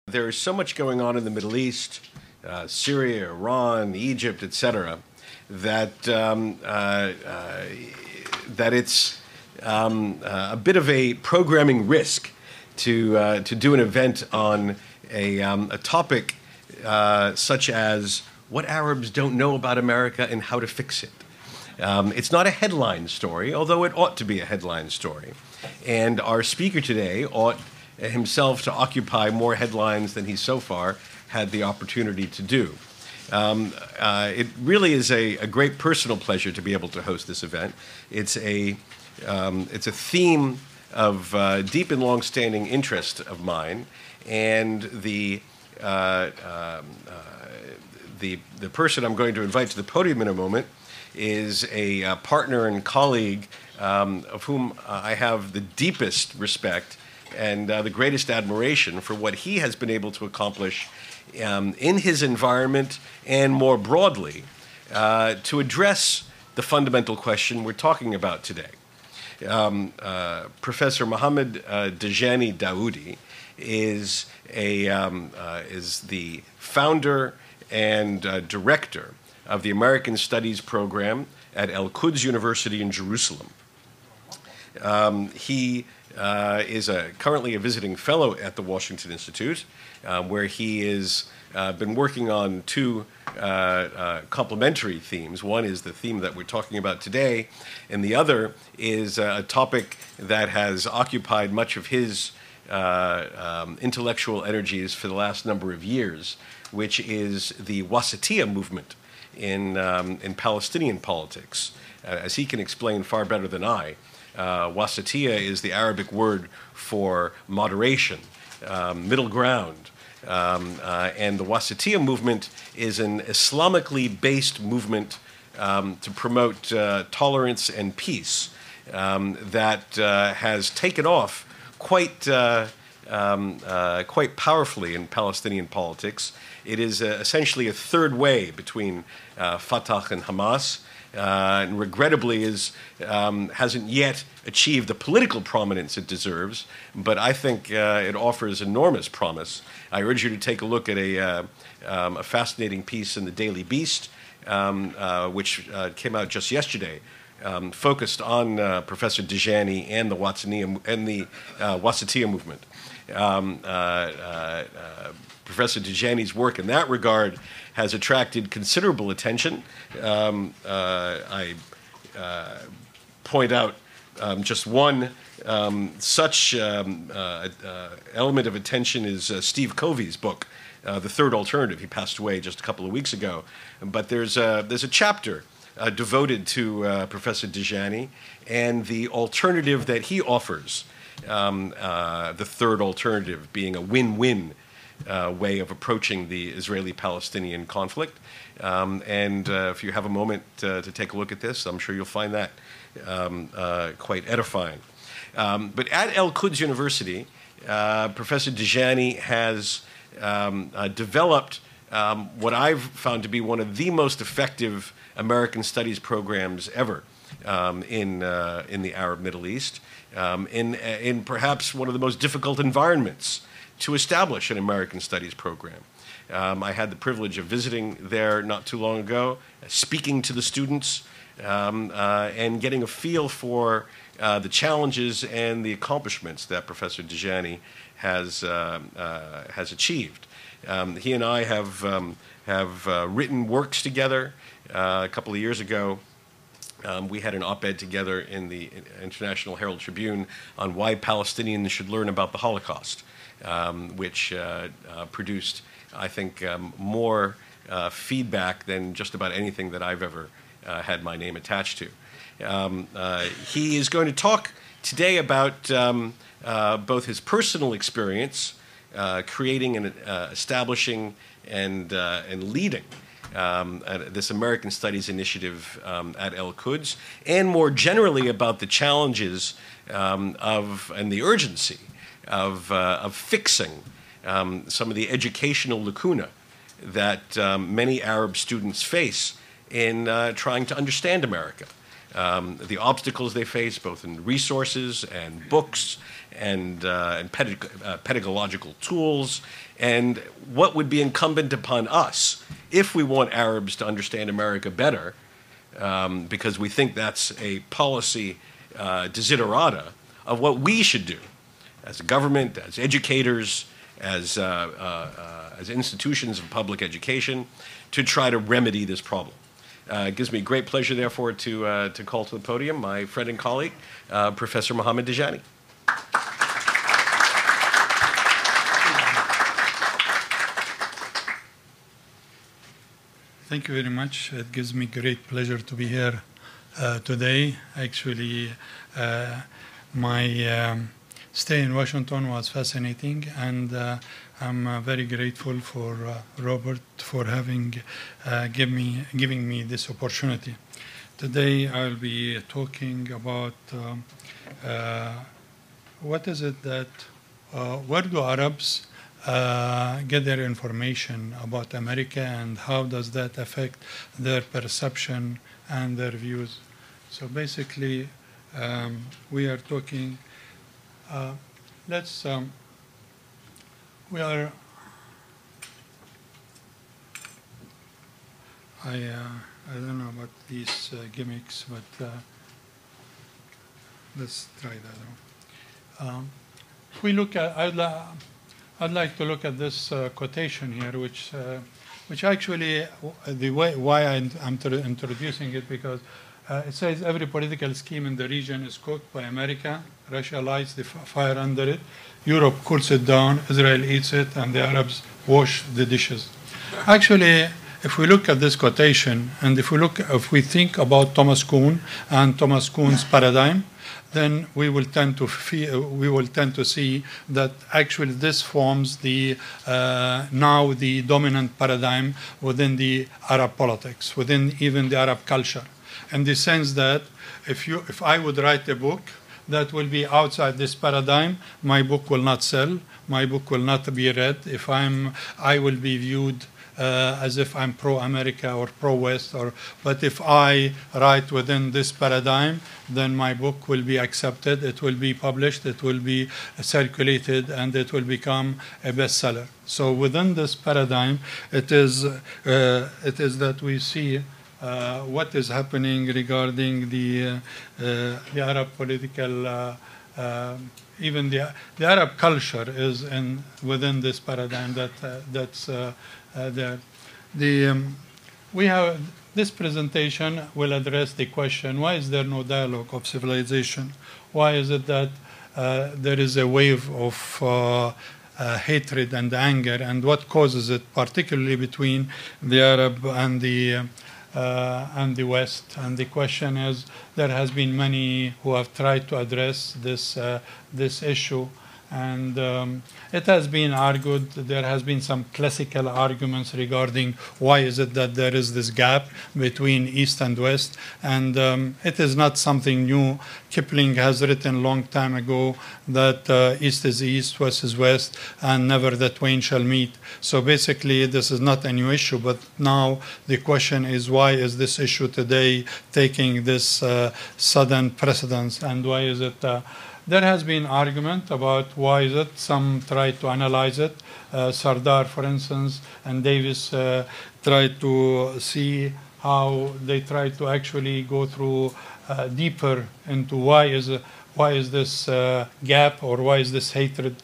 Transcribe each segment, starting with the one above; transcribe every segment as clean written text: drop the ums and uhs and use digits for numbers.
There is so much going on in the Middle East, Syria, Iran, Egypt, etc., that it's a bit of a programming risk to do an event on a topic such as what Arabs don't know about America and how to fix it. It's not a headline story, although it ought to be a headline story. And our speaker today ought himself to occupy more headlines than he so far had the opportunity to do. It really is a great personal pleasure to be able to host this event. It's a theme of deep and long-standing interest of mine, and the person I'm going to invite to the podium in a moment is a partner and colleague of whom I have the deepest respect and the greatest admiration for what he has been able to accomplish in his environment and more broadly to address the fundamental question we're talking about today. Professor Mohammed Dajani Dawoodi is the founder and director of the American Studies program at al-Quds University in Jerusalem. He is currently a visiting fellow at the Washington Institute, where he has been working on two complementary themes. One is the theme that we're talking about today, and the other is a topic that has occupied much of his intellectual energies for the last number of years, which is the Wasatiyah movement in Palestinian politics. As he can explain far better than I, Wasatiyah is the Arabic word for moderation, middle ground. And the Wasatiyah movement is an Islamically based movement to promote tolerance and peace that has taken off quite powerfully in Palestinian politics. It is essentially a third way between Fatah and Hamas. And regrettably hasn't yet achieved the political prominence it deserves, but I think it offers enormous promise. I urge you to take a look at a fascinating piece in the Daily Beast, which came out just yesterday, focused on Professor Dajani and the Wasatiyah movement. Professor Dajani's work in that regard has attracted considerable attention. I point out just one such element of attention is Steve Covey's book, The Third Alternative. He passed away just a couple of weeks ago. But there's a chapter devoted to Professor Dajani and the alternative that he offers, the third alternative being a win-win way of approaching the Israeli-Palestinian conflict. And if you have a moment to take a look at this, I'm sure you'll find that quite edifying. But at al-Quds University, Professor Dajani has developed what I've found to be one of the most effective American studies programs ever in the Arab Middle East, in perhaps one of the most difficult environments to establish an American studies program. I had the privilege of visiting there not too long ago, speaking to the students, and getting a feel for the challenges and the accomplishments that Professor Dajani has achieved. He and I have written works together. A couple of years ago, we had an op-ed together in the International Herald Tribune on why Palestinians should learn about the Holocaust, which produced, I think, more feedback than just about anything that I've ever had my name attached to. He is going to talk today about both his personal experience creating and establishing and leading this American Studies initiative at al-Quds, and more generally about the challenges and the urgency of fixing some of the educational lacuna that many Arab students face in trying to understand America. the obstacles they face, both in resources and books and pedagogical tools, and what would be incumbent upon us if we want Arabs to understand America better, because we think that's a policy desiderata of what we should do as a government, as educators, as institutions of public education, to try to remedy this problem. It gives me great pleasure, therefore, to call to the podium my friend and colleague, Professor Mohammed Dajani. Thank you very much. It gives me great pleasure to be here today. Actually, my stay in Washington was fascinating, and I'm very grateful for Robert for giving me this opportunity. Today I'll be talking about what is it that, where do Arabs get their information about America, and how does that affect their perception and their views. So basically, we are talking, we are, I don't know about these gimmicks, but let's try that out. If we look at, I'd like to look at this quotation here, which actually, the way why I'm introducing it, because it says every political scheme in the region is cooked by America. Russia lights the fire under it. Europe cools it down. Israel eats it, and the Arabs wash the dishes. Actually, if we look at this quotation, and if we think about Thomas Kuhn and Thomas Kuhn's paradigm, then we will tend to see that actually this forms the now the dominant paradigm within the Arab politics, within even the Arab culture, in the sense that if I would write a book that will be outside this paradigm, my book will not sell, my book will not be read. I will be viewed as if I'm pro-America or pro-West, but if I write within this paradigm, then my book will be accepted, it will be published, it will be circulated, and it will become a bestseller. So within this paradigm, it is that we see what is happening regarding the Arab political, even the Arab culture is within this paradigm that's there. We have this presentation will address the question: why is there no dialogue of civilization? Why is it that there is a wave of hatred and anger, and what causes it, particularly between the Arab and the West? And the question is, there has been many who have tried to address this issue, and it has been argued. There has been some classical arguments regarding why is it that there is this gap between East and West, and it is not something new. Kipling has written a long time ago that East is East, West is West, and never the twain shall meet. So basically, this is not a new issue, but now the question is, why is this issue today taking this sudden precedence, and why is it there has been argument about why is it. Some try to analyze it. Sardar, for instance, and Davis tried to see how they try to actually go through deeper into why is this gap, or why is this hatred.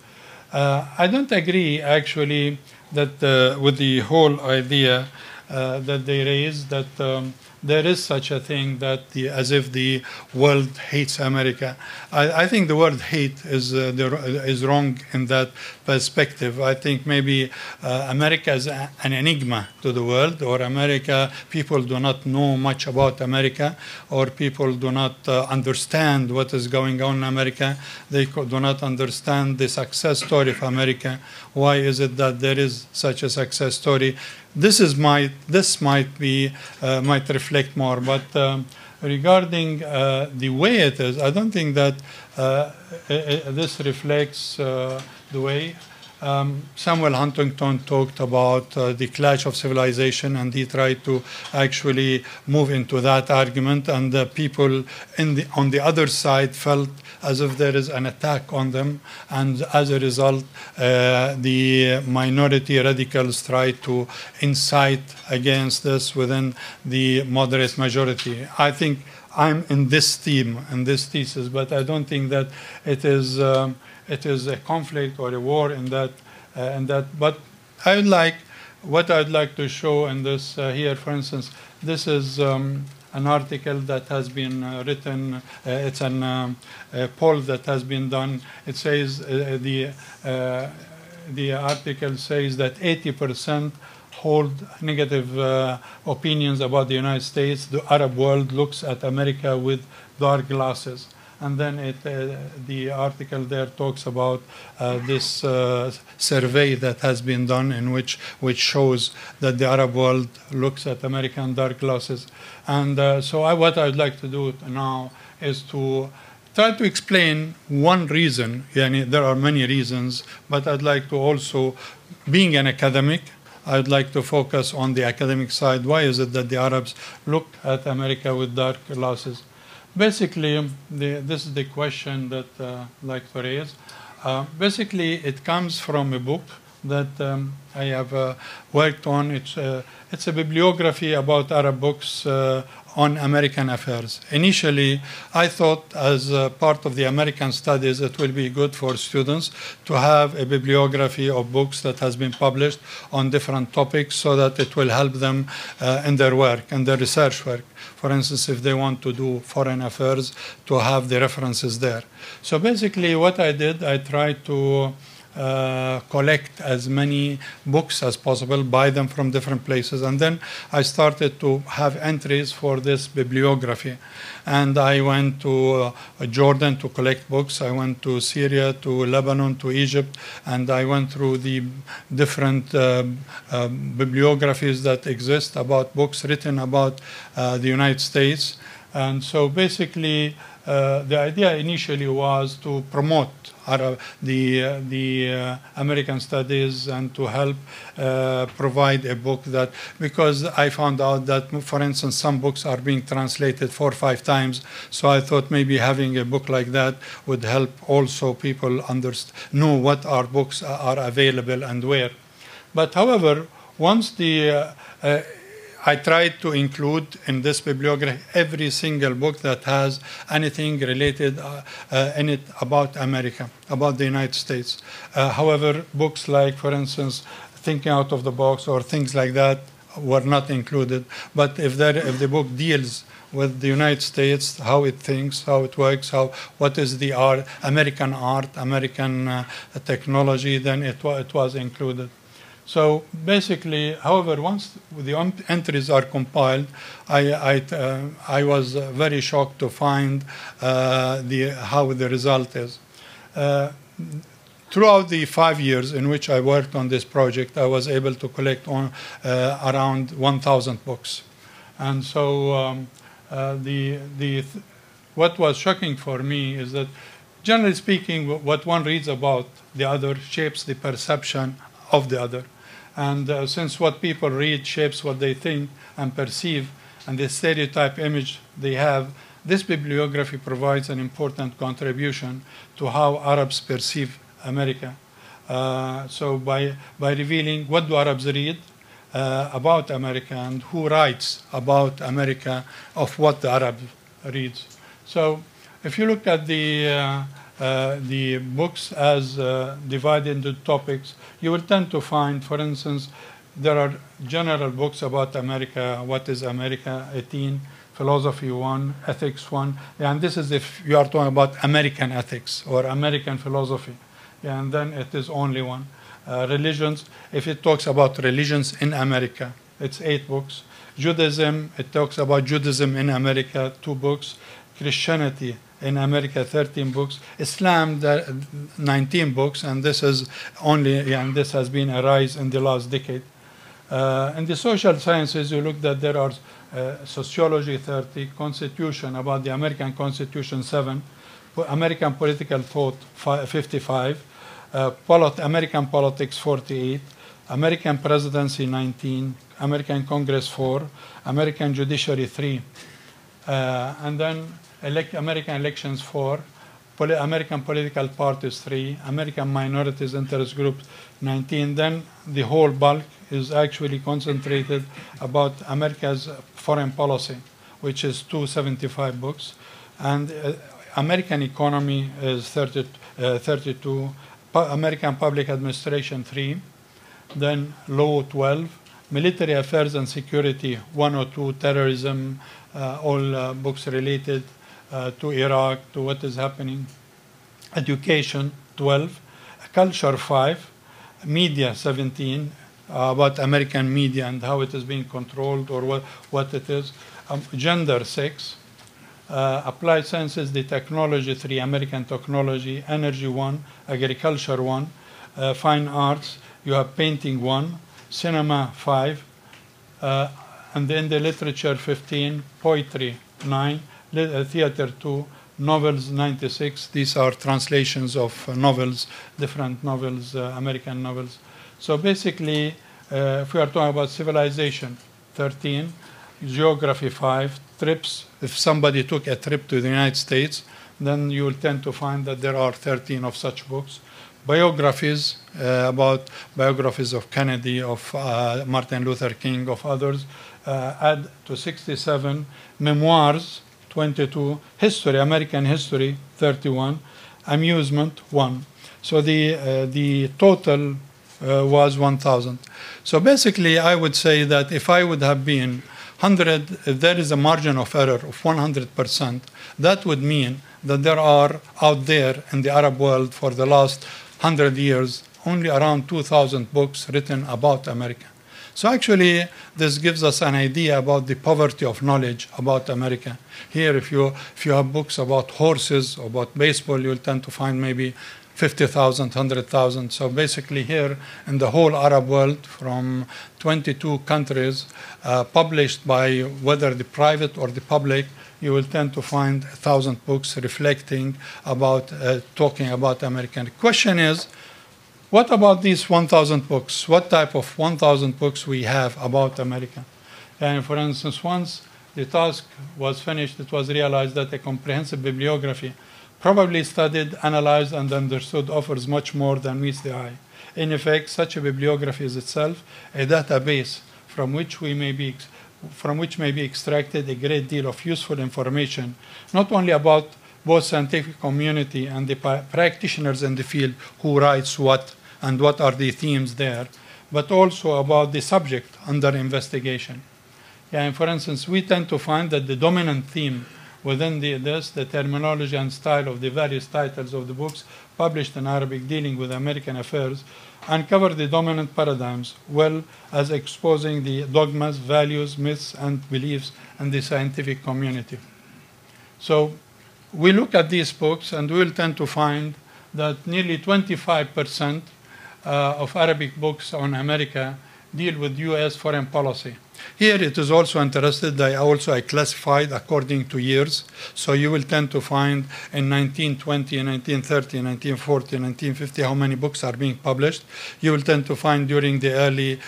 I don't agree actually that with the whole idea that they raised, that there is such a thing that as if the world hates America. I think the word hate is wrong in that perspective. I think maybe America is an enigma to the world, or people do not know much about America, or people do not understand what is going on in America. They do not understand the success story of America. Why is it that there is such a success story? This might reflect more, but regarding the way it is, I don't think that this reflects the way. Samuel Huntington talked about the clash of civilization, and he tried to actually move into that argument, and the people on the other side felt as if there is an attack on them, and as a result, the minority radicals tried to incite against this within the moderate majority. I think I'm in this theme, in this thesis, but I don't think that it is a conflict or a war in that. But what I'd like to show in this here, for instance, this is an article that has been written. It's a poll that has been done. It says the article says that 80% hold negative opinions about the United States. The Arab world looks at America with dark glasses. And then the article there talks about this survey that has been done in which shows that the Arab world looks at America in dark glasses. And what I'd like to do now is to try to explain one reason. There are many reasons, but I'd like to also, being an academic, I'd like to focus on the academic side. Why is it that the Arabs look at America with dark glasses? Basically, this is the question that I'd like to raise. Basically, it comes from a book that I have worked on. It's a bibliography about Arab books on American affairs. Initially, I thought as part of the American studies, it will be good for students to have a bibliography of books that has been published on different topics so that it will help them in their work, in their research work. For instance, if they want to do foreign affairs, to have the references there. So basically what I did, I tried to collect as many books as possible, buy them from different places, and then I started to have entries for this bibliography. And I went to Jordan to collect books. I went to Syria, to Lebanon, to Egypt, and I went through the different bibliographies that exist about books written about the United States. And so basically, the idea initially was to promote the American studies and to help provide a book that, because I found out that, for instance, some books are being translated 4 or 5 times. So I thought maybe having a book like that would help also people know what our books are available and where. But however, once I tried to include in this bibliography every single book that has anything related in it about America, about the United States. However, books like, for instance, Thinking Out of the Box or things like that were not included. But if the book deals with the United States, how it thinks, how it works, what is the American art, American technology, then it was included. So basically, however, once the entries are compiled, I was very shocked to find how the result is. Throughout the 5 years in which I worked on this project, I was able to collect around 1,000 books. And so what was shocking for me is that, generally speaking, what one reads about the other shapes the perception of the other. And since what people read shapes what they think and perceive, and the stereotype image they have, this bibliography provides an important contribution to how Arabs perceive America. So by revealing what do Arabs read about America and who writes about America of what the Arab reads. So if you look at the books as divided into topics, you will tend to find, for instance, there are general books about America, what is America, 18, philosophy 1, ethics 1, and this is if you are talking about American ethics or American philosophy, and then it is only 1. Religions, if it talks about religions in America, it's 8 books. Judaism, it talks about Judaism in America, 2 books. Christianity in America, 13 books. Islam, 19 books, and this is and this has been a rise in the last decade. In the social sciences, you look that there are sociology 30, constitution, about the American Constitution 7, American political thought 55, American Politics 48, American Presidency 19, American Congress 4, American Judiciary 3, and then American Elections 4, American Political Parties 3, American Minorities Interest Groups 19. Then the whole bulk is actually concentrated about America's foreign policy, which is 275 books. And American Economy is 32, American Public Administration 3, then Law 12, Military Affairs and Security 102, Terrorism, all books related to Iraq, to what is happening, Education 12, Culture 5, Media 17, about American media and how it is being controlled or what it is, Gender 6, Applied Sciences, the Technology 3, American Technology, Energy 1, Agriculture 1, Fine Arts, you have Painting 1, Cinema 5, and then the Literature 15, Poetry 9, Theater 2, Novels 96. These are translations of novels, different novels, American novels. So basically, if we are talking about civilization, 13, Geography 5, trips. If somebody took a trip to the United States, then you will tend to find that there are 13 of such books. Biographies, about biographies of Kennedy, of Martin Luther King, of others, add to 67. Memoirs, 22. History, American history, 31. Amusement, 1. So the total was 1,000. So basically, I would say that if I would have been 100, if there is a margin of error of 100%, that would mean that there are out there in the Arab world for the last 100 years only around 2,000 books written about America. So actually, this gives us an idea about the poverty of knowledge about America. Here, if you have books about horses or about baseball, you'll tend to find maybe 50,000, 100,000. So basically here in the whole Arab world from 22 countries published by whether the private or the public, you will tend to find 1,000 books reflecting about, talking about America. The question is, what about these 1,000 books? What type of 1,000 books we have about America? And for instance, once the task was finished, it was realized that a comprehensive bibliography probably studied, analyzed, and understood offers much more than meets the eye. In effect, such a bibliography is itself a database from which may be extracted a great deal of useful information, not only about both scientific community and the practitioners in the field who writes what and what are the themes there, but also about the subject under investigation. Yeah, and for instance, we tend to find that the dominant theme within the terminology and style of the various titles of the books published in Arabic dealing with American affairs uncover the dominant paradigms, well as exposing the dogmas, values, myths, and beliefs in the scientific community. So we look at these books and we will tend to find that nearly 25% of Arabic books on America deal with U.S. foreign policy. Here it is also interested that I classified according to years. So you will tend to find in 1920, 1930, 1940, 1950 how many books are being published. You will tend to find during the early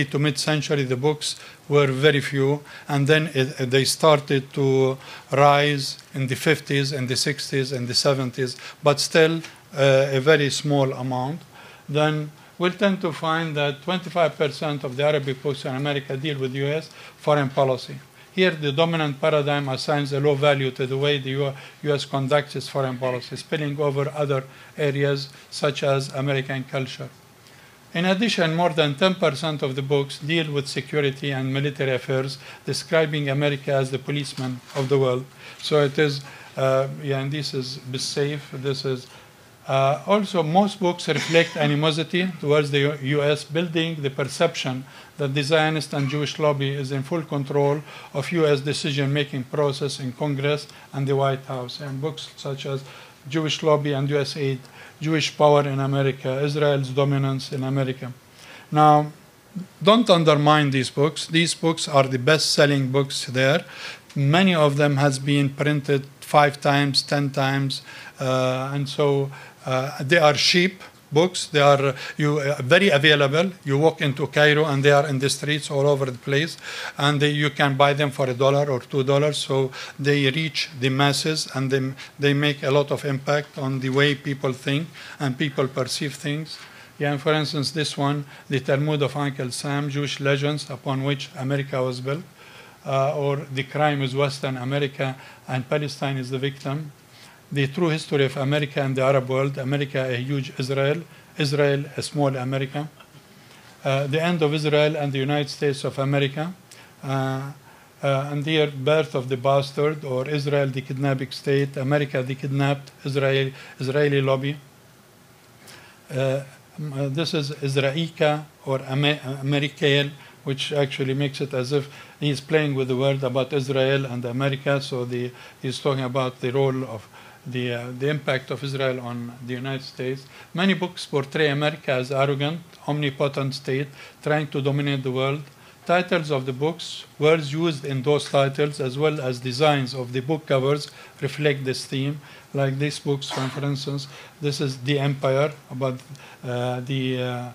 to mid-century the books were very few, and then they started to rise in the 50s, and the 60s, and the 70s, but still a very small amount. Then we'll tend to find that 25% of the Arabic books in America deal with U.S. foreign policy. Here, the dominant paradigm assigns a low value to the way the U.S. conducts its foreign policy, spilling over other areas such as American culture. In addition, more than 10% of the books deal with security and military affairs, describing America as the policeman of the world. So it is, and this is be safe. This is also, most books reflect animosity towards the U.S., building the perception that the Zionist and Jewish lobby is in full control of U.S. decision-making process in Congress and the White House. And books such as Jewish Lobby and USAID, Jewish Power in America, Israel's Dominance in America. Now, don't undermine these books. These books are the best-selling books there. Many of them has been printed 5 times, 10 times, and so they are cheap books. They are very available. You walk into Cairo and they are in the streets all over the place, and you can buy them for $1 or $2. So they reach the masses, and they make a lot of impact on the way people think and people perceive things. Yeah, and for instance, this one, the Talmud of Uncle Sam, Jewish legends upon which America was built, or the crime is Western America and Palestine is the victim. The true history of America and the Arab world, America a huge Israel, Israel a small America. The end of Israel and the United States of America, and the birth of the bastard, or Israel the kidnapping state, America the kidnapped, Israeli lobby. This is Israelika or Americael, which actually makes it as if he's playing with the word about Israel and America. So he's talking about the role of the impact of Israel on the United States. Many books portray America as arrogant, omnipotent state trying to dominate the world. Titles of the books, words used in those titles, as well as designs of the book covers reflect this theme. Like these books, for instance, this is The Empire, about the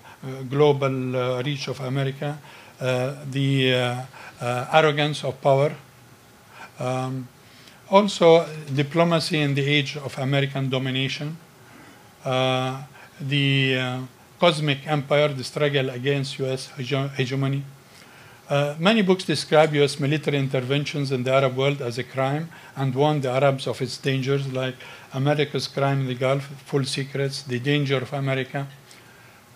global reach of America, the arrogance of power. Also, diplomacy in the age of American domination, the cosmic empire, the struggle against U.S. hegemony. Many books describe U.S. military interventions in the Arab world as a crime and warn the Arabs of its dangers, like America's Crime in the Gulf, Full Secrets, The Danger of America.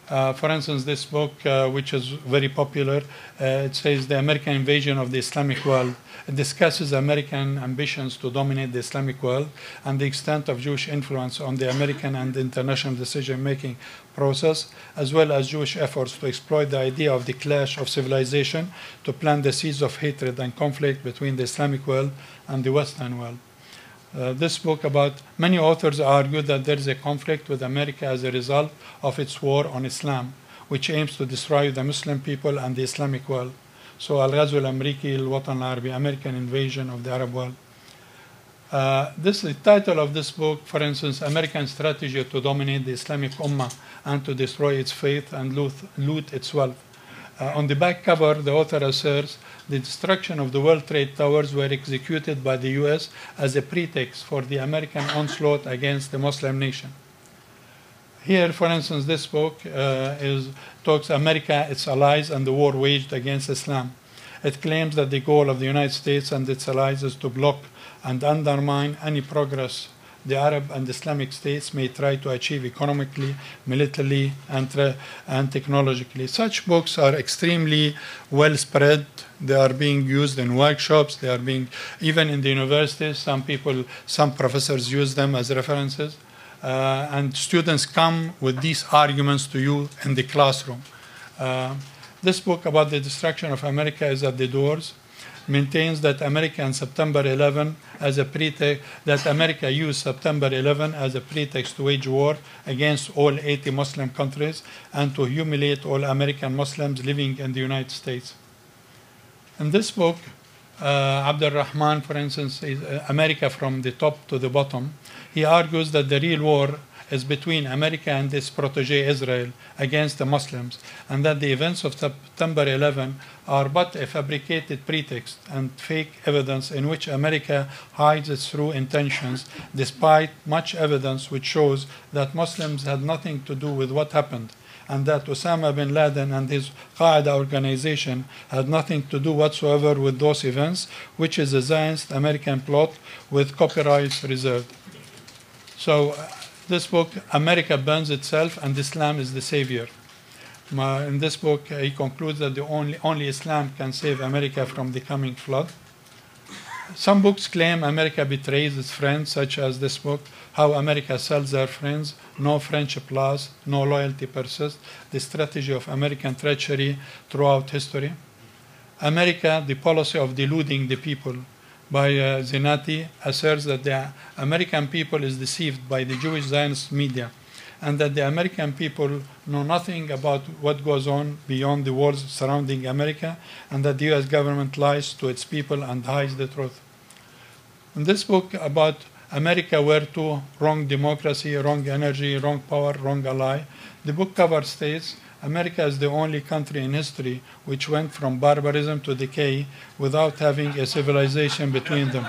For instance, this book, which is very popular, it says The American Invasion of the Islamic World. It discusses American ambitions to dominate the Islamic world and the extent of Jewish influence on the American and international decision-making process, as well as Jewish efforts to exploit the idea of the clash of civilization to plant the seeds of hatred and conflict between the Islamic world and the Western world. This book, many authors argue that there is a conflict with America as a result of its war on Islam, which aims to destroy the Muslim people and the Islamic world. So, Al-Ghazw al-Amriki, al-Watan al-Arabi, American invasion of the Arab world. The title of this book, for instance, American Strategy to Dominate the Islamic Ummah and to Destroy its Faith and Loot its Wealth. On the back cover, the author asserts the destruction of the World Trade Towers were executed by the U.S. as a pretext for the American onslaught against the Muslim nation. Here, for instance, this book talks America, its allies, and the war waged against Islam. It claims that the goal of the United States and its allies is to block and undermine any progress the Arab and Islamic states may try to achieve economically, militarily, and technologically. Such books are extremely well spread. They are being used in workshops. They are being, even in the universities, some professors use them as references. And students come with these arguments to you in the classroom. This book about the destruction of America is at the doors. Maintains that America and September 11 as a pretext, that America used September 11 as a pretext to wage war against all 80 Muslim countries and to humiliate all American Muslims living in the United States. In this book, Abdul Rahman, for instance, is America from the top to the bottom. He argues that the real war is between America and its protege Israel against the Muslims, and that the events of September 11 are but a fabricated pretext and fake evidence in which America hides its true intentions, despite much evidence which shows that Muslims had nothing to do with what happened, and that Osama bin Laden and his Qaeda organization had nothing to do whatsoever with those events, which is a Zionist American plot with copyright reserved. So, this book, America Burns Itself and Islam is the Savior. In this book, he concludes that only Islam can save America from the coming flood. Some books claim America betrays its friends, such as this book, How America Sells Their Friends, No Friendship Lasts, No Loyalty Persists, The Strategy of American Treachery Throughout History. America, The Policy of Deluding the People, by Zenati, asserts that the American people is deceived by the Jewish Zionist media and that the American people know nothing about what goes on beyond the walls surrounding America, and that the U.S. government lies to its people and hides the truth. In this book about America where to, wrong democracy, wrong energy, wrong power, wrong ally, the book cover states, America is the only country in history which went from barbarism to decay without having a civilization between them.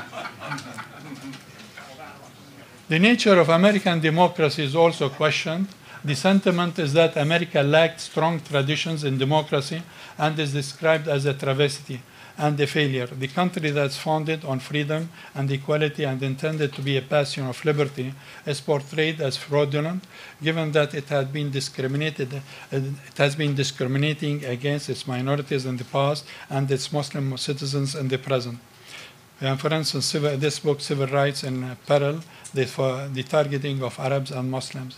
The nature of American democracy is also questioned. The sentiment is that America lacked strong traditions in democracy and is described as a travesty and a failure. The country that's founded on freedom and equality and intended to be a bastion of liberty is portrayed as fraudulent, given that it has been discriminating against its minorities in the past and its Muslim citizens in the present. For instance, this book, Civil Rights in Peril, the targeting of Arabs and Muslims.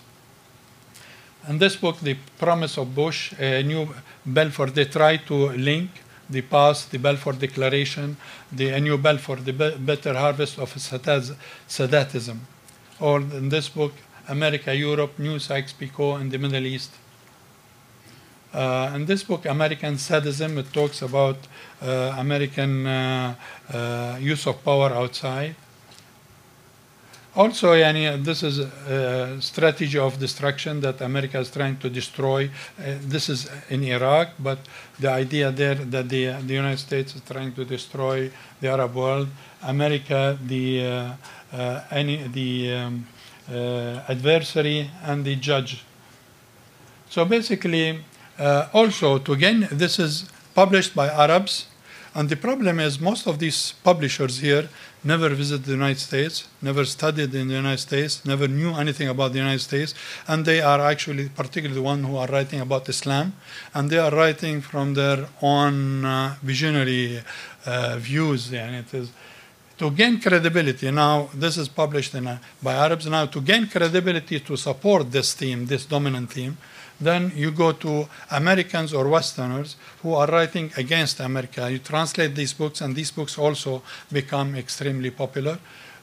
In this book, The Promise of Bush, a new Balfour, they try to link the past, the Balfour Declaration, a new Balfour, the better harvest of Sadatism. Or in this book, America, Europe, New Sykes-Picot in the Middle East. In this book, American Sadism, it talks about American use of power outside. Also, this is a strategy of destruction that America is trying to destroy. This is in Iraq, but the idea there that the United States is trying to destroy the Arab world. America, the adversary and the judge. So basically, also, again, this is published by Arabs. And the problem is most of these publishers here never visited the United States, never studied in the United States, never knew anything about the United States. And they are actually particularly the ones who are writing about Islam. And they are writing from their own visionary views. And it is to gain credibility. Now, this is published by Arabs. Now, to gain credibility to support this theme, this dominant theme, then you go to Americans or Westerners who are writing against America. You translate these books, and these books also become extremely popular.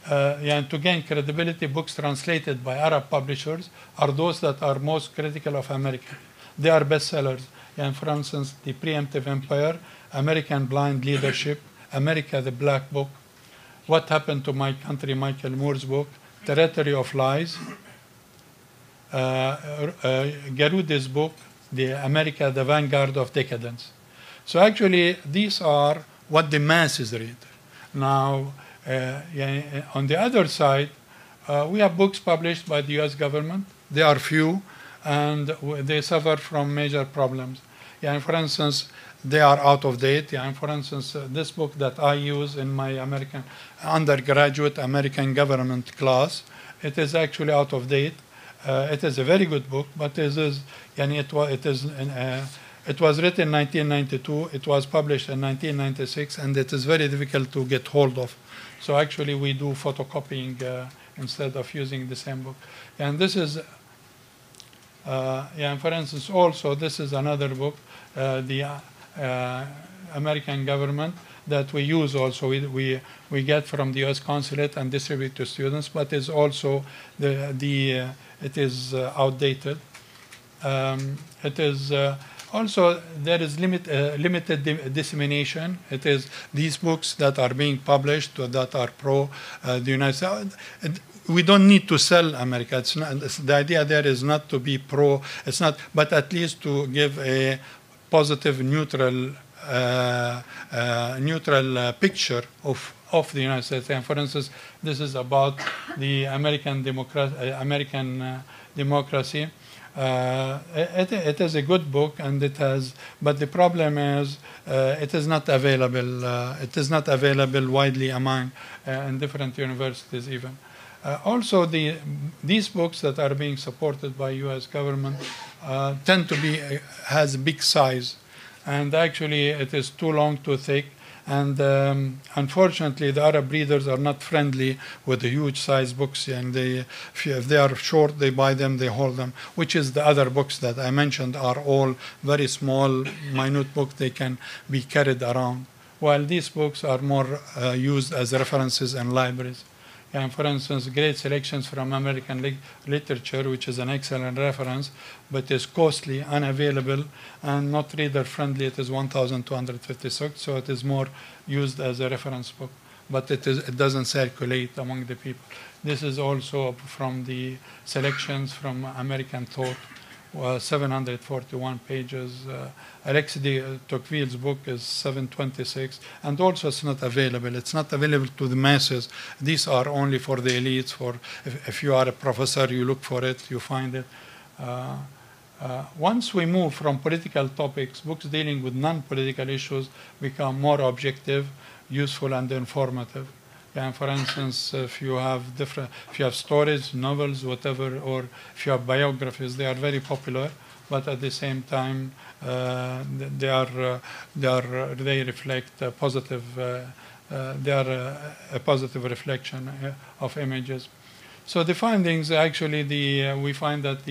And to gain credibility, books translated by Arab publishers are those that are most critical of America. They are bestsellers. And for instance, The Preemptive Empire, American Blind Leadership, America the Black Book, What Happened to My Country, Michael Moore's book, Territory of Lies, Garuda's book, America, the Vanguard of Decadence. So actually, these are what the masses read. Now, on the other side, we have books published by the U.S. government. They are few, and they suffer from major problems. For instance, they are out of date. For instance, this book that I use in my undergraduate American government class, it is actually out of date. It is a very good book, but it was written in 1992. It was published in 1996, and it is very difficult to get hold of. So actually, we do photocopying instead of using the same book. And this is, for instance, also this is another book, the American government, that we use also. We get from the U.S. consulate and distribute to students, but it's also it is outdated. It is also there is limited dissemination. It is these books that are being published that are pro the United States. We don't need to sell America. It's not, the idea there is not to be pro. It's not, but at least to give a positive, neutral picture of the United States. And for instance, this is about the American democracy. It is a good book, and it has, but the problem is it is not available. It is not available widely among in different universities even. Also, these books that are being supported by U.S. government tend to be has big size. And actually, it is too long, too thick. And unfortunately, the Arab readers are not friendly with the huge size books. And if they are short, they buy them, they hold them, which is the other books that I mentioned are all very small, minute books. They can be carried around. While these books are more used as references in libraries. And for instance, great selections from American literature, which is an excellent reference, but is costly, unavailable, and not reader-friendly. It is 1,256, so it is more used as a reference book, but it doesn't circulate among the people. This is also from the selections from American Thought, 741 pages. Alexis de Tocqueville's book is 726, and also it's not available. It's not available to the masses. These are only for the elites. For if you are a professor, you look for it, you find it. Once we move from political topics, books dealing with non-political issues become more objective, useful, and informative. And for instance, if you have stories, novels, whatever, or if you have biographies, they are very popular, but at the same time, they reflect a positive. They are a positive reflection of images. So the findings, actually, we find that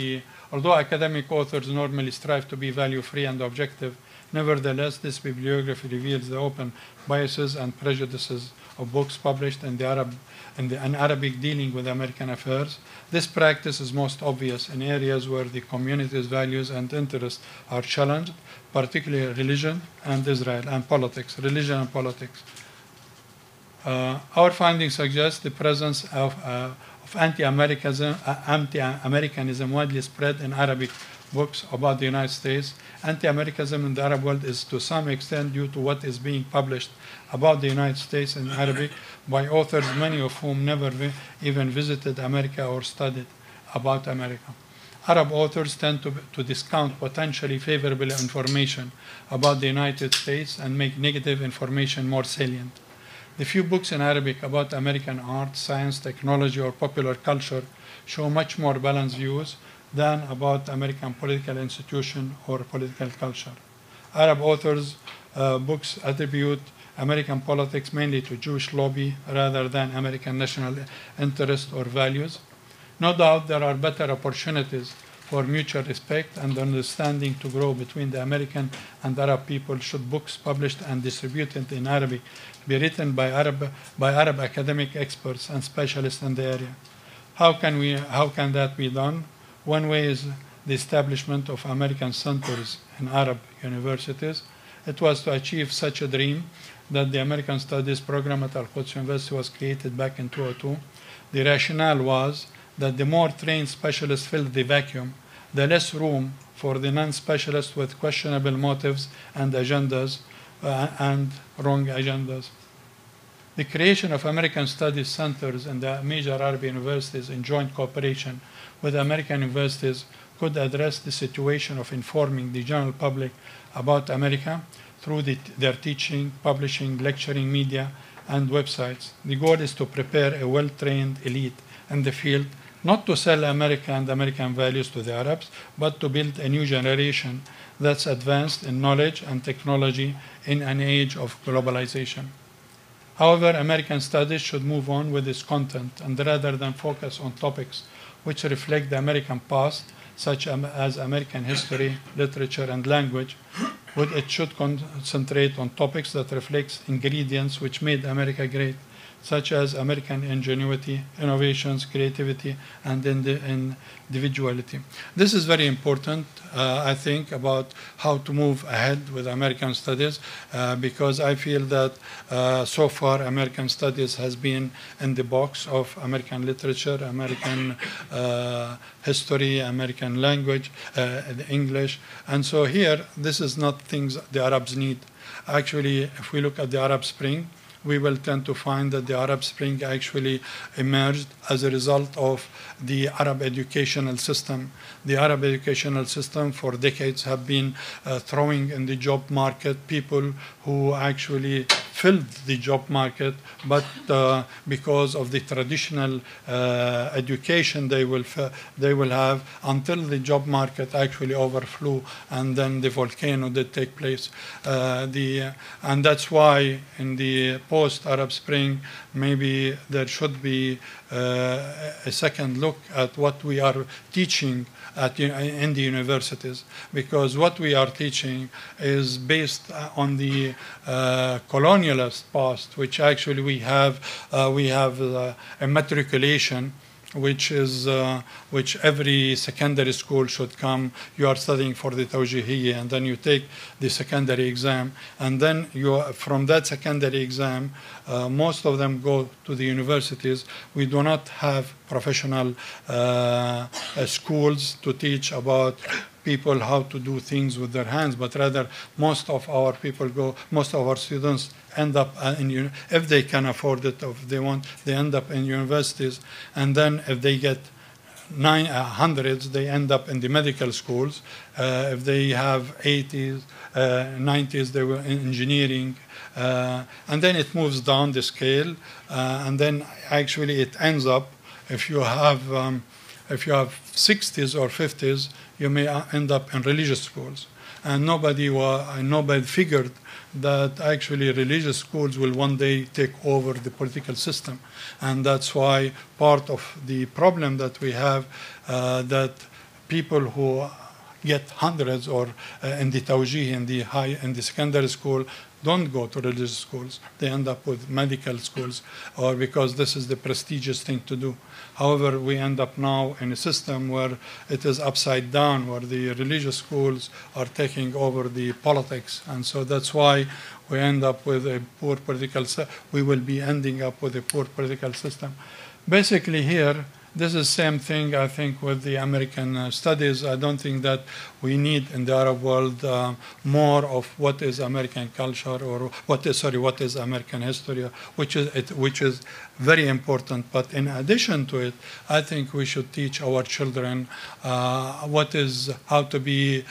although academic authors normally strive to be value-free and objective, nevertheless, this bibliography reveals the open biases and prejudices of books published in Arabic dealing with American affairs. This practice is most obvious in areas where the community's values and interests are challenged, particularly religion and Israel and politics, religion and politics. Our findings suggest the presence of anti-Americanism widely spread in Arabic books about the United States. Anti-Americanism in the Arab world is to some extent due to what is being published about the United States in Arabic by authors, many of whom never even visited America or studied about America. Arab authors tend to discount potentially favorable information about the United States and make negative information more salient. The few books in Arabic about American art, science, technology, or popular culture show much more balanced views than about American political institution or political culture. Arab authors' books attribute American politics mainly to Jewish lobby rather than American national interest or values. No doubt there are better opportunities for mutual respect and understanding to grow between the American and Arab people should books published and distributed in Arabic be written by Arab academic experts and specialists in the area. How can that be done? One way is the establishment of American centers in Arab universities. It was to achieve such a dream that the American Studies program at al-Quds University was created back in 2002. The rationale was that the more trained specialists filled the vacuum, the less room for the non-specialists with questionable motives and agendas and wrong agendas. The creation of American Studies centers in the major Arab universities in joint cooperation with American universities could address the situation of informing the general public about America through their teaching, publishing, lecturing, media, and websites. The goal is to prepare a well-trained elite in the field, not to sell America and American values to the Arabs, but to build a new generation that's advanced in knowledge and technology in an age of globalization. However, American Studies should move on with its content, and rather than focus on topics which reflect the American past, such as American history, literature, and language, it should concentrate on topics that reflect ingredients which made America great, such as American ingenuity, innovations, creativity, and individuality. This is very important, I think, about how to move ahead with American Studies, because I feel that so far American Studies has been in the box of American literature, American history, American language, English. And so here, this is not things the Arabs need. Actually, if we look at the Arab Spring, we will tend to find that the Arab Spring actually emerged as a result of the Arab educational system. The Arab educational system for decades have been throwing in the job market people who actually filled the job market, but because of the traditional education they will have until the job market actually overflew and then the volcano did take place. And that's why in the post-Arab Spring, maybe there should be a second look at what we are teaching in the universities, because what we are teaching is based on the colonial colonialist past, which actually we have a matriculation, which every secondary school should come. You are studying for the Tawjihiyya, and then you take the secondary exam, and then from that secondary exam, most of them go to the universities. We do not have professional schools to teach about people how to do things with their hands, but rather most of our students end up if they can afford it, or if they want, they end up in universities. And then if they get hundreds, they end up in the medical schools. If they have 80s, 90s, they were in engineering. And then it moves down the scale. And then actually it ends up, if you have 60s or 50s, you may end up in religious schools. And nobody figured that actually religious schools will one day take over the political system. And that's why part of the problem that we have, that people who get hundreds or in the Tawjih, in the secondary school, don't go to religious schools. They end up with medical schools, or because this is the prestigious thing to do. However, we end up now in a system where it is upside down, where the religious schools are taking over the politics. And so that's why we end up with a poor political system. We will be ending up with a poor political system. Basically here, this is the same thing, I think, with the American studies. I don't think that we need in the Arab world more of what is American culture, or what is American history, which is very important. But in addition to it, I think we should teach our children how to be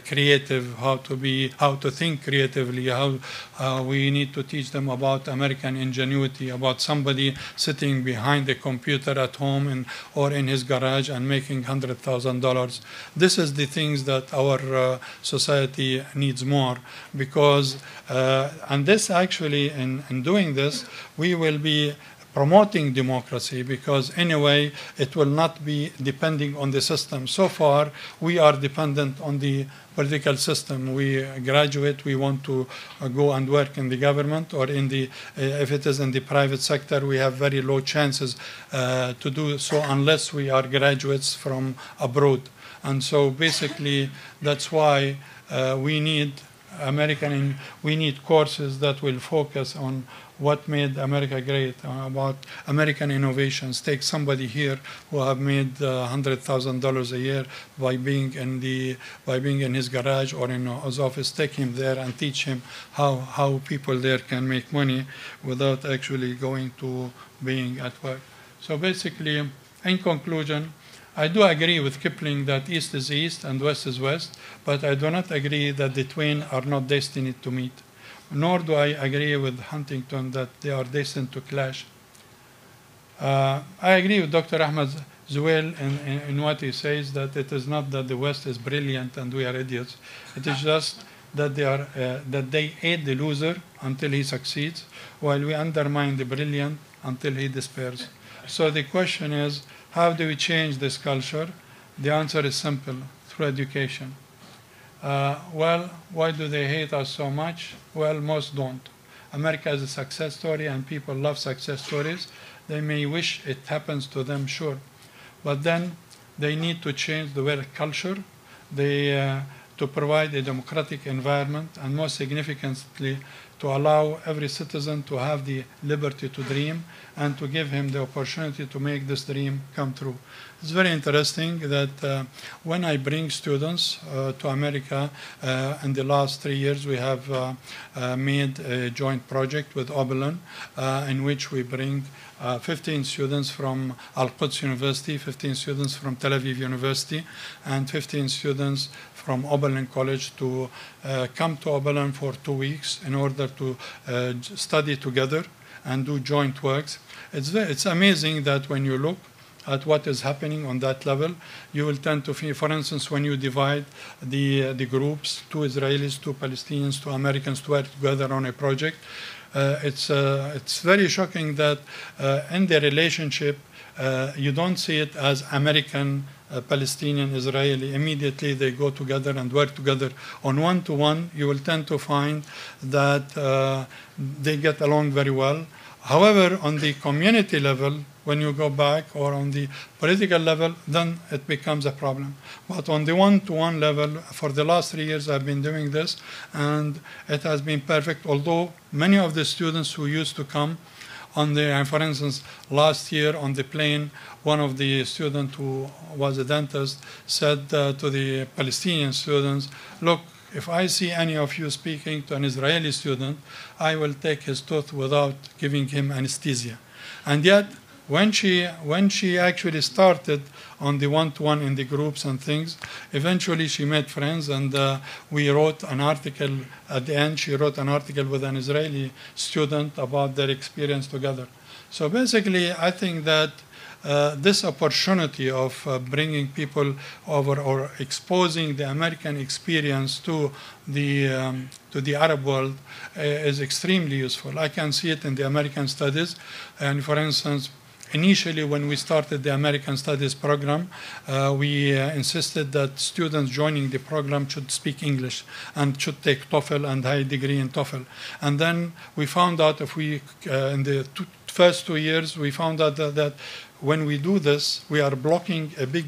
creative, how to think creatively. How we need to teach them about American ingenuity, about somebody sitting behind a computer at home or in his garage and making $100,000. This is the things that our society needs more, because and this actually, in doing this, we will be promoting democracy, because anyway it will not be depending on the system. So far we are dependent on the political system. We graduate, we want to go and work in the government, or if it is in the private sector, we have very low chances to do so unless we are graduates from abroad. And so basically that's why we need courses that will focus on what made America great, about American innovations. Take somebody here who have made $100,000 a year by being in his garage or in his office. Take him there and teach him how people there can make money without actually going to being at work. So basically, in conclusion, I do agree with Kipling that East is East and West is West, but I do not agree that the twain are not destined to meet. Nor do I agree with Huntington that they are destined to clash. I agree with Dr. Ahmed Zuhail in what he says, that it is not that the West is brilliant and we are idiots. It is just that they aid the loser until he succeeds, while we undermine the brilliant until he despairs. So the question is, how do we change this culture? The answer is simple: through education. Well, why do they hate us so much? Well, most don't. America is a success story, and people love success stories. They may wish it happens to them, sure. But then they need to change the work culture, to provide a democratic environment, and most significantly, to allow every citizen to have the liberty to dream, and to give him the opportunity to make this dream come true. It's very interesting that when I bring students to America, in the last 3 years we have made a joint project with Oberlin, in which we bring 15 students from al-Quds University, 15 students from Tel Aviv University, and 15 students from Oberlin College to come to Oberlin for 2 weeks in order to study together and do joint works. It's amazing that when you look at what is happening on that level, you will tend to feel, for instance, when you divide the groups, 2 Israelis, 2 Palestinians, 2 Americans to work together on a project, it's very shocking that in the relationship, you don't see it as American, Palestinian, Israeli. Immediately they go together and work together on one-to-one. You will tend to find that they get along very well. However, on the community level, when you go back, or on the political level, then it becomes a problem. But on the one-to-one level, for the last 3 years, I've been doing this, and it has been perfect. Although many of the students who used to come on the, for instance, last year on the plane, one of the students who was a dentist said to the Palestinian students, look, if I see any of you speaking to an Israeli student, I will take his tooth without giving him anesthesia. And yet, when she actually started on the one-to-one in the groups and things, eventually she made friends, and we wrote an article. At the end, she wrote an article with an Israeli student about their experience together. So basically, I think that this opportunity of bringing people over or exposing the American experience to the Arab world is extremely useful. I can see it in the American studies. And for instance, initially when we started the American Studies program, we insisted that students joining the program should speak English and should take TOEFL and high degree in TOEFL. And then we found out if we, in the first 2 years, we found out that when we do this, we are blocking a big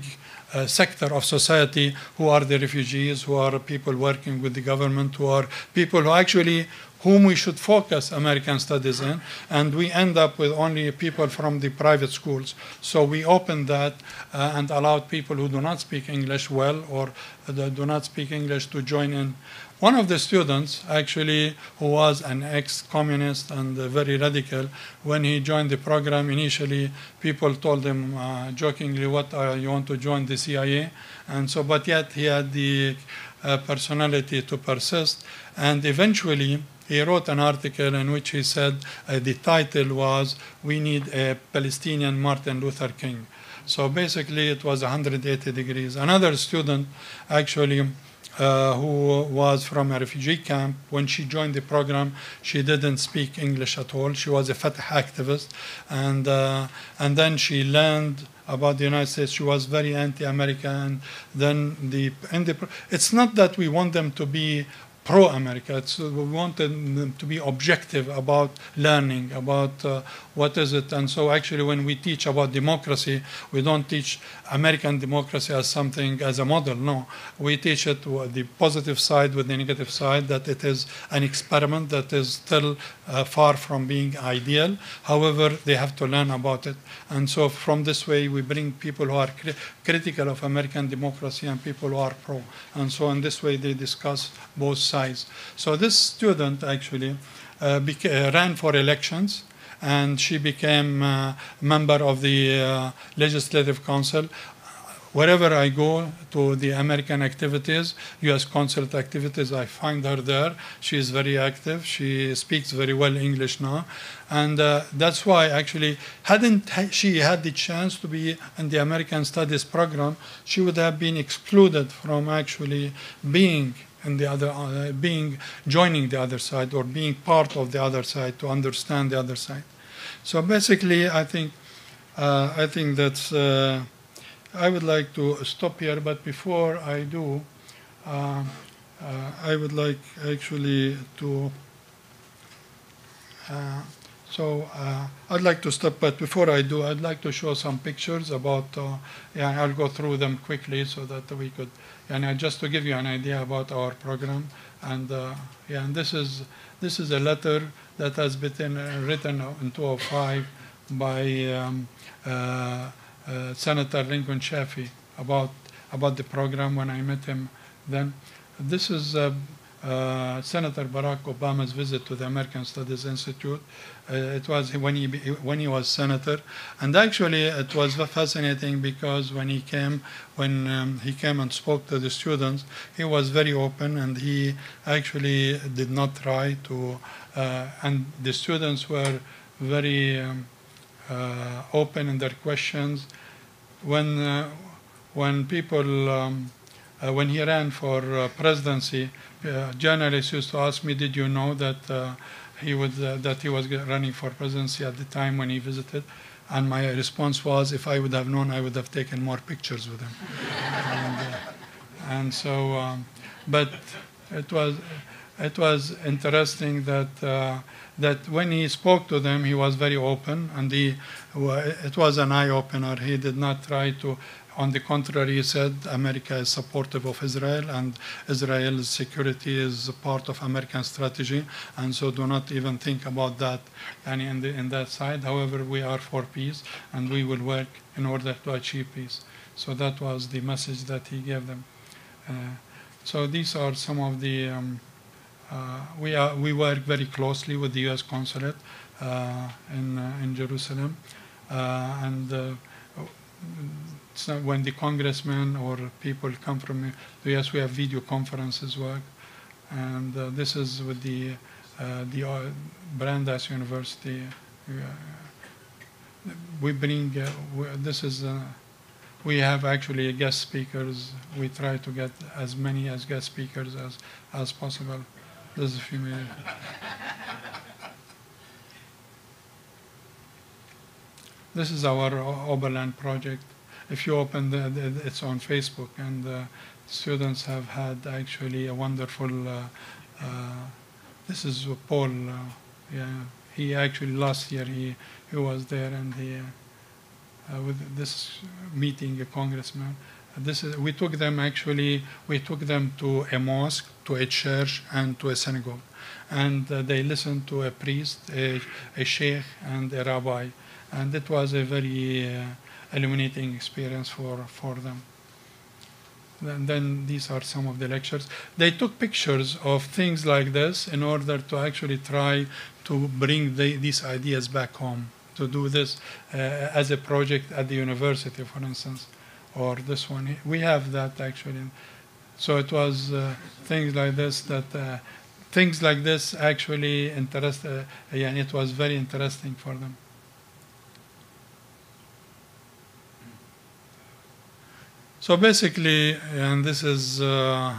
sector of society who are the refugees, who are people working with the government, who are people who actually whom we should focus American studies in, and we end up with only people from the private schools. So we opened that and allowed people who do not speak English well or do not speak English to join in. One of the students, actually, who was an ex-communist and very radical, when he joined the program, initially people told him jokingly, what, you want to join the CIA? And so, but yet he had the personality to persist, and eventually he wrote an article in which he said the title was, "We Need a Palestinian Martin Luther King." So basically it was 180 degrees. Another student actually who was from a refugee camp, when she joined the program, she didn't speak English at all. She was a Fatah activist, and then she learned about the United States. She was very anti-American. Then it's not that we want them to be pro-America. We want them to be objective about learning, about what is it. And so actually when we teach about democracy, we don't teach American democracy as something, as a model. No, we teach it the positive side with the negative side, that it is an experiment that is still far from being ideal. However, they have to learn about it. And so from this way, we bring people who are critical of American democracy and people who are pro. And so in this way, they discuss both sides. So this student actually ran for elections, and she became a member of the Legislative Council. Wherever I go to the American activities, U.S. consulate activities, I find her there. She is very active. She speaks very well English now. And that's why actually, hadn't she had the chance to be in the American Studies program, she would have been excluded from actually being in the other, joining the other side or being part of the other side to understand the other side. So basically, I think that's. I would like to stop here, but before I do, I would like actually to. I'd like to stop, but before I do, I'd like to show some pictures about. I'll go through them quickly so that we could. Just to give you an idea about our program, and and this is a letter that has been written in 2005 by Senator Lincoln Chafee about the program when I met him then. This is Senator Barack Obama's visit to the American Studies Institute. It was when he was senator, and actually it was fascinating because when he came and spoke to the students, he was very open, and he actually did not try to. And the students were very open in their questions. When people when he ran for presidency, journalists used to ask me, "Did you know that that he was running for presidency at the time when he visited. And my response was, if I would have known, I would have taken more pictures with him. and so, but it was interesting that that when he spoke to them, he was very open, and it was an eye-opener. He did not try to. On the contrary, he said America is supportive of Israel, and Israel's security is part of American strategy, and so do not even think about that in that side. However, we are for peace, and we will work in order to achieve peace. So that was the message that he gave them. So these are some of the. We work very closely with the U.S. consulate in Jerusalem, and. So when the congressmen or people come from the U.S., we have video conferences work, and this is with the Brandeis University. We bring this is we have actually guest speakers. We try to get as many as guest speakers as possible. This is a few minutes. This is our Oberland project. If you open it's on Facebook, and students have had actually a wonderful. This is Paul. Yeah, he actually last year he was there, and he with this meeting a congressman. We took them to a mosque, to a church, and to a synagogue, and they listened to a priest, a sheikh, and a rabbi, and it was a very illuminating experience for them. And then these are some of the lectures. They took pictures of things like this in order to actually try to bring these ideas back home, to do this as a project at the university, for instance, or this one. We have that actually. So it was things like this actually and it was very interesting for them. So basically, and this is the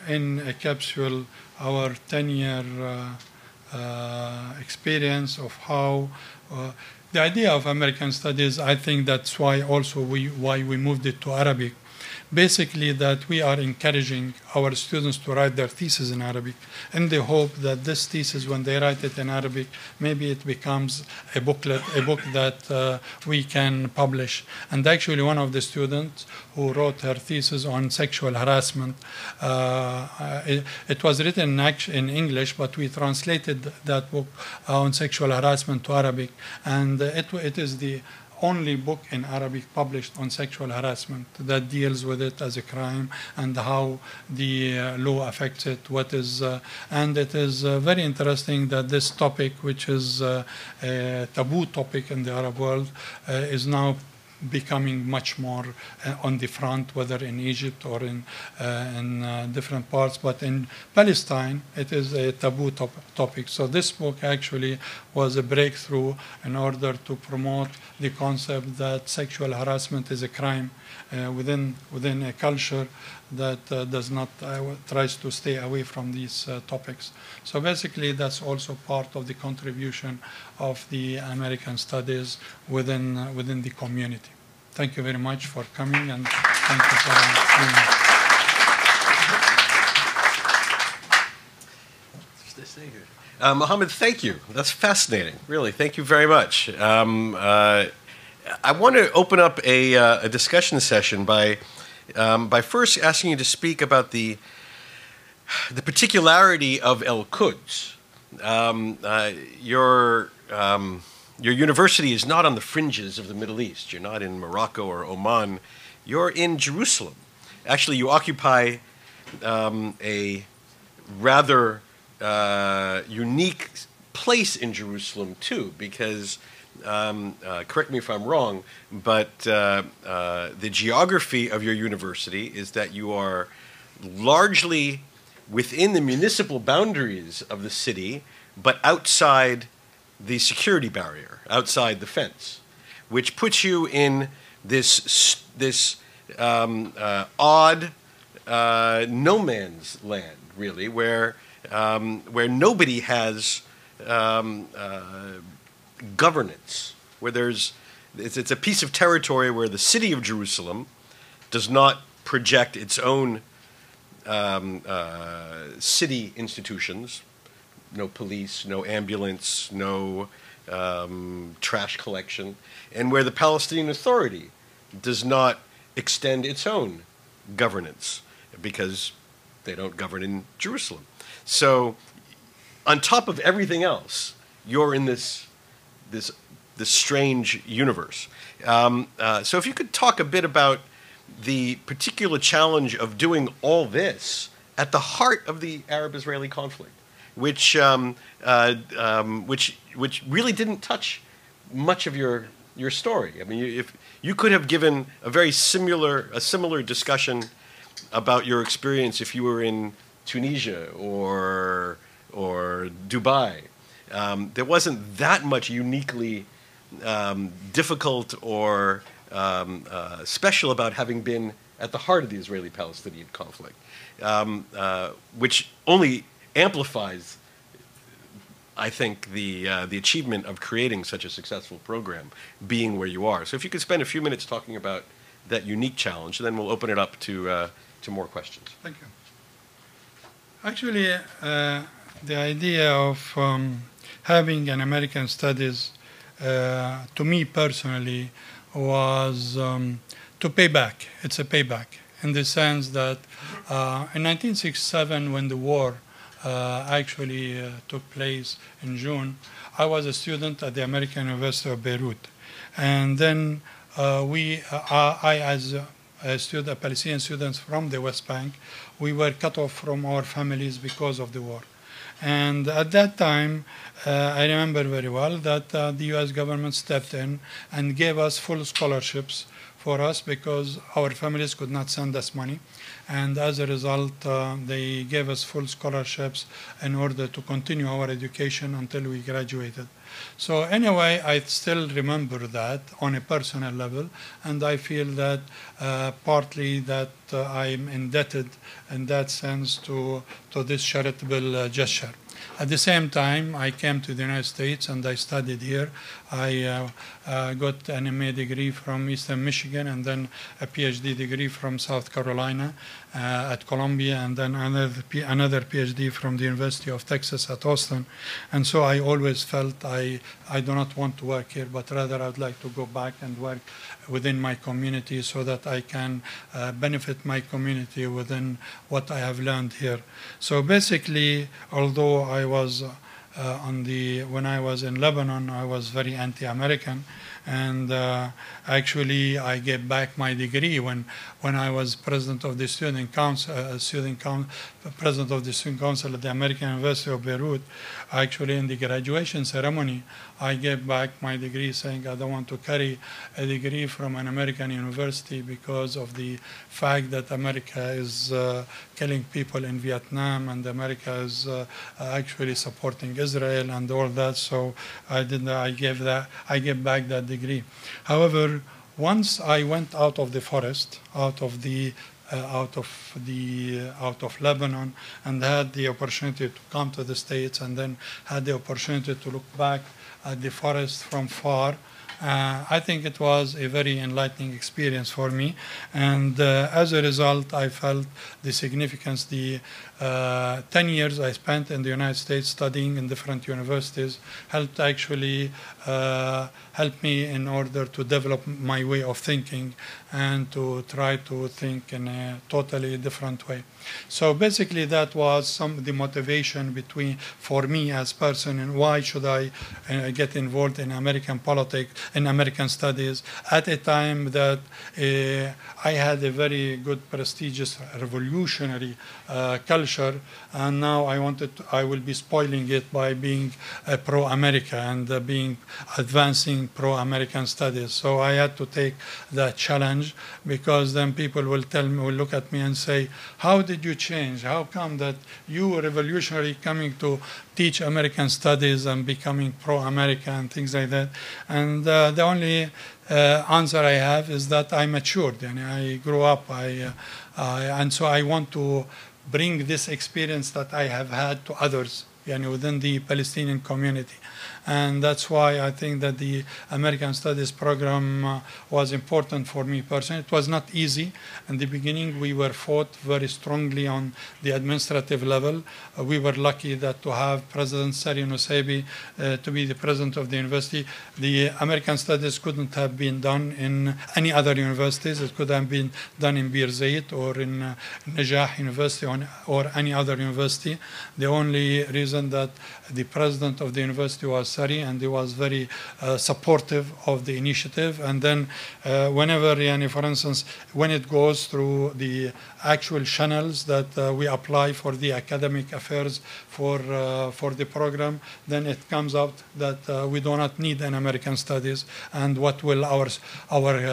in a capsule our 10-year experience of how the idea of American studies. I think that's why also why we moved it to Arabic. Basically, that we are encouraging our students to write their thesis in Arabic, in the hope that this thesis, when they write it in Arabic, maybe it becomes a book that we can publish. And actually, one of the students who wrote her thesis on sexual harassment, it was written in English, but we translated that book on sexual harassment to Arabic, and it is the only book in Arabic published on sexual harassment that deals with it as a crime and how the law affects it, and it is very interesting that this topic, which is a taboo topic in the Arab world, is now becoming much more on the front, whether in Egypt or in different parts. But in Palestine, it is a taboo topic. So this book actually was a breakthrough in order to promote the concept that sexual harassment is a crime within a culture that does not tries to stay away from these topics. So basically, that's also part of the contribution of the American studies within the community. Thank you very much for coming, and thank you for being here. Mohammed, thank you. That's fascinating. Really, thank you very much. I want to open up a discussion session by first asking you to speak about the particularity of al-Quds. Your university is not on the fringes of the Middle East. You're not in Morocco or Oman. You're in Jerusalem. Actually, you occupy a rather unique place in Jerusalem, too, because, correct me if I'm wrong, but the geography of your university is that you are largely within the municipal boundaries of the city, but outside the security barrier, outside the fence, which puts you in this odd no man's land, really, where where nobody has governance, where it's a piece of territory where the city of Jerusalem does not project its own city institutions, no police, no ambulance, no trash collection, and where the Palestinian Authority does not extend its own governance because they don't govern in Jerusalem. So on top of everything else, you're in this strange universe. So if you could talk a bit about the particular challenge of doing all this at the heart of the Arab-Israeli conflict, which really didn't touch much of your story. I mean, if you could have given a similar discussion about your experience if you were in Tunisia or Dubai. There wasn't that much uniquely difficult or special about having been at the heart of the Israeli-Palestinian conflict, which only amplifies, I think, the achievement of creating such a successful program, being where you are. So if you could spend a few minutes talking about that unique challenge, then we'll open it up to more questions. Thank you. Actually, the idea of having an American studies, to me personally, was to pay back. It's a payback in the sense that in 1967, when the war actually took place in June, I was a student at the American University of Beirut. And then I, as a Palestinian students from the West Bank, we were cut off from our families because of the war. And at that time, I remember very well that the U.S. government stepped in and gave us full scholarships for us because our families could not send us money. And as a result, they gave us full scholarships in order to continue our education until we graduated. So anyway, I still remember that on a personal level, and I feel that partly that I'm indebted in that sense to this charitable gesture. At the same time, I came to the United States and I studied here. I got an MA degree from Eastern Michigan and then a PhD degree from South Carolina at Columbia, and then another PhD from the University of Texas at Austin. And so I always felt I do not want to work here, but rather I'd like to go back and work within my community so that I can benefit my community within what I have learned here. So basically, although I was when I was in Lebanon, I was very anti-American, and actually I gave back my degree when I was president of the student council, president of the student council at the American University of Beirut. Actually, in the graduation ceremony, I gave back my degree, saying I don't want to carry a degree from an American university because of the fact that America is killing people in Vietnam and America is actually supporting Israel and all that. So I gave back that degree. However, once I went out of the forest, out of Lebanon, and had the opportunity to come to the States, and then had the opportunity to look back at the forest from far, I think it was a very enlightening experience for me. And as a result, I felt the significance. The 10 years I spent in the United States studying in different universities helped actually help me in order to develop my way of thinking and to try to think in a totally different way. So basically that was the motivation for me as a person, and why should I get involved in American politics, in American studies, at a time that I had a very good, prestigious, revolutionary culture, and now I will be spoiling it by being pro-America and advancing pro-American studies. So I had to take that challenge, because then people will look at me and say, how did you change? How come that you were revolutionary coming to teach American studies and becoming pro-America and things like that? And the only answer I have is that I matured and I grew up. And so I want to bring this experience that I have had to others within the Palestinian community. And that's why I think that the American Studies program was important for me personally. It was not easy. In the beginning, we were fought very strongly on the administrative level. We were lucky that to have President Sari Nusaybi to be the president of the university. The American Studies couldn't have been done in any other universities. It could have been done in Bir Zayt or in Najah University or any other university. The only reason that the president of the university was Sari, and he was very supportive of the initiative. And then whenever, for instance, when it goes through the actual channels that we apply for the academic affairs for the program, then it comes out that we do not need an American Studies, and what will our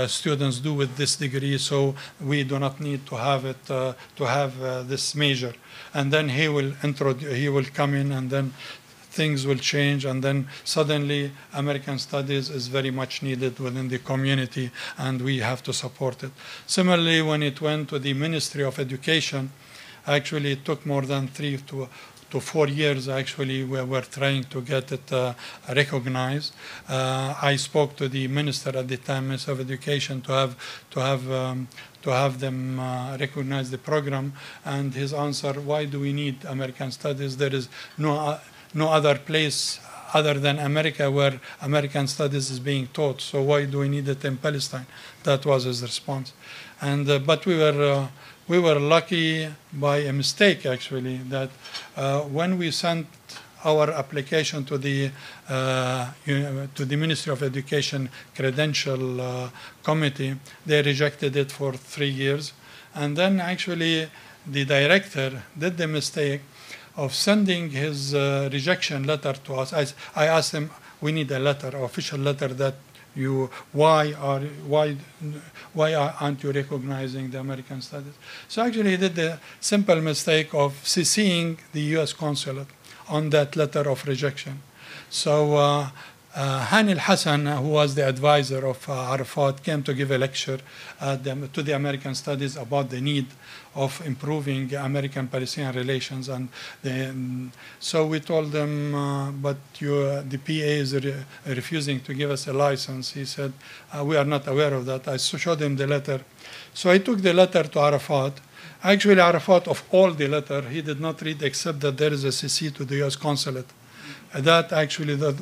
students do with this degree, so we do not need to have it to have this major. And then he will come in, and then things will change, and then suddenly American Studies is very much needed within the community, and we have to support it. Similarly, when it went to the Ministry of Education, actually it took more than 3 to 4 years. Actually, we were trying to get it recognized. I spoke to the minister at the time, Minister of Education, to have them recognize the program, and his answer: "Why do we need American Studies? There is no other place other than America where American Studies is being taught. So why do we need it in Palestine?" That was his response. And but we were lucky by a mistake, actually, that when we sent our application to the Ministry of Education Credential Committee, they rejected it for 3 years. And then actually the director did the mistake of sending his rejection letter to us. I asked him, we need a letter, an official letter that why aren't you recognizing the American Studies? So actually he did the simple mistake of CCing the U.S. consulate on that letter of rejection. So Hani al-Hassan, who was the advisor of Arafat, came to give a lecture to the American Studies about the need of improving American-Palestinian relations. And so we told them, but the PA is refusing to give us a license. He said, we are not aware of that. I showed him the letter. So I took the letter to Arafat. Actually, Arafat, of all the letter, he did not read except that there is a CC to the U.S. consulate. That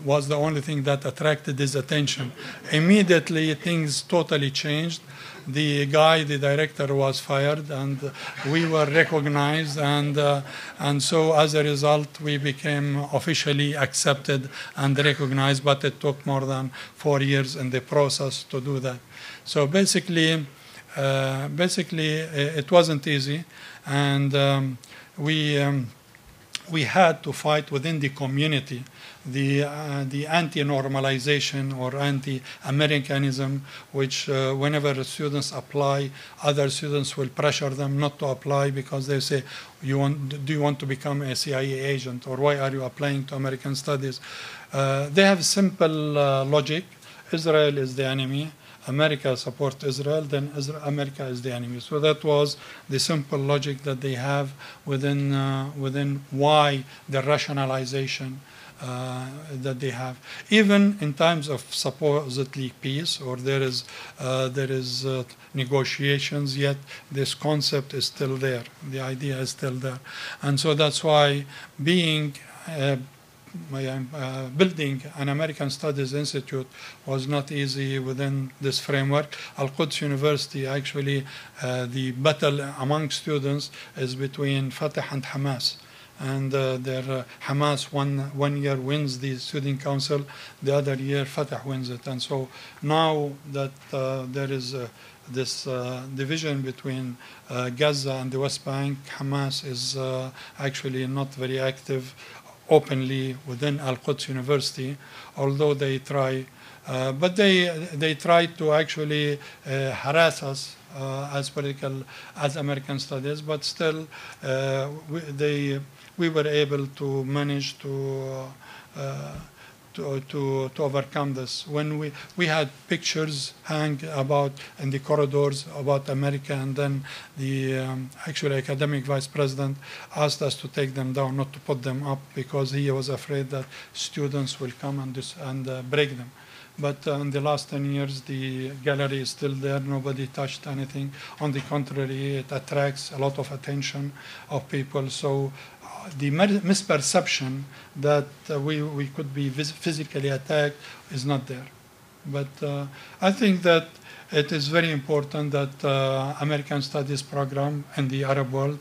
was the only thing that attracted his attention. Immediately, things totally changed. The director was fired, and we were recognized, and so as a result, we became officially accepted and recognized, but it took more than 4 years in the process to do that. So basically, it wasn't easy, and we had to fight within the community the anti-normalization or anti-Americanism, which whenever students apply, other students will pressure them not to apply because they say, do you want to become a CIA agent, or why are you applying to American Studies? They have simple logic. Israel is the enemy. America supports Israel, then America is the enemy. So that was the simple logic that they have within why the rationalization that they have. Even in times of supposedly peace, or there is negotiations, yet this concept is still there. The idea is still there. And so that's why building an American Studies Institute was not easy within this framework. Al-Quds University, actually, the battle among students is between Fatah and Hamas. And Hamas one year wins the student council, the other year Fatah wins it. And so now that there is this division between Gaza and the West Bank, Hamas is actually not very active openly within Al-Quds University, although they try, but they try to actually harass us as American Studies, but still we were able to manage to to overcome this. When we had pictures hang about in the corridors about America, and then the actually academic vice president asked us to take them down, not to put them up, because he was afraid that students will come and break them. But in the last 10 years, the gallery is still there. Nobody touched anything. On the contrary, it attracts a lot of attention of people. So the misperception that we could be physically attacked is not there. But I think that it is very important that American Studies program in the Arab world,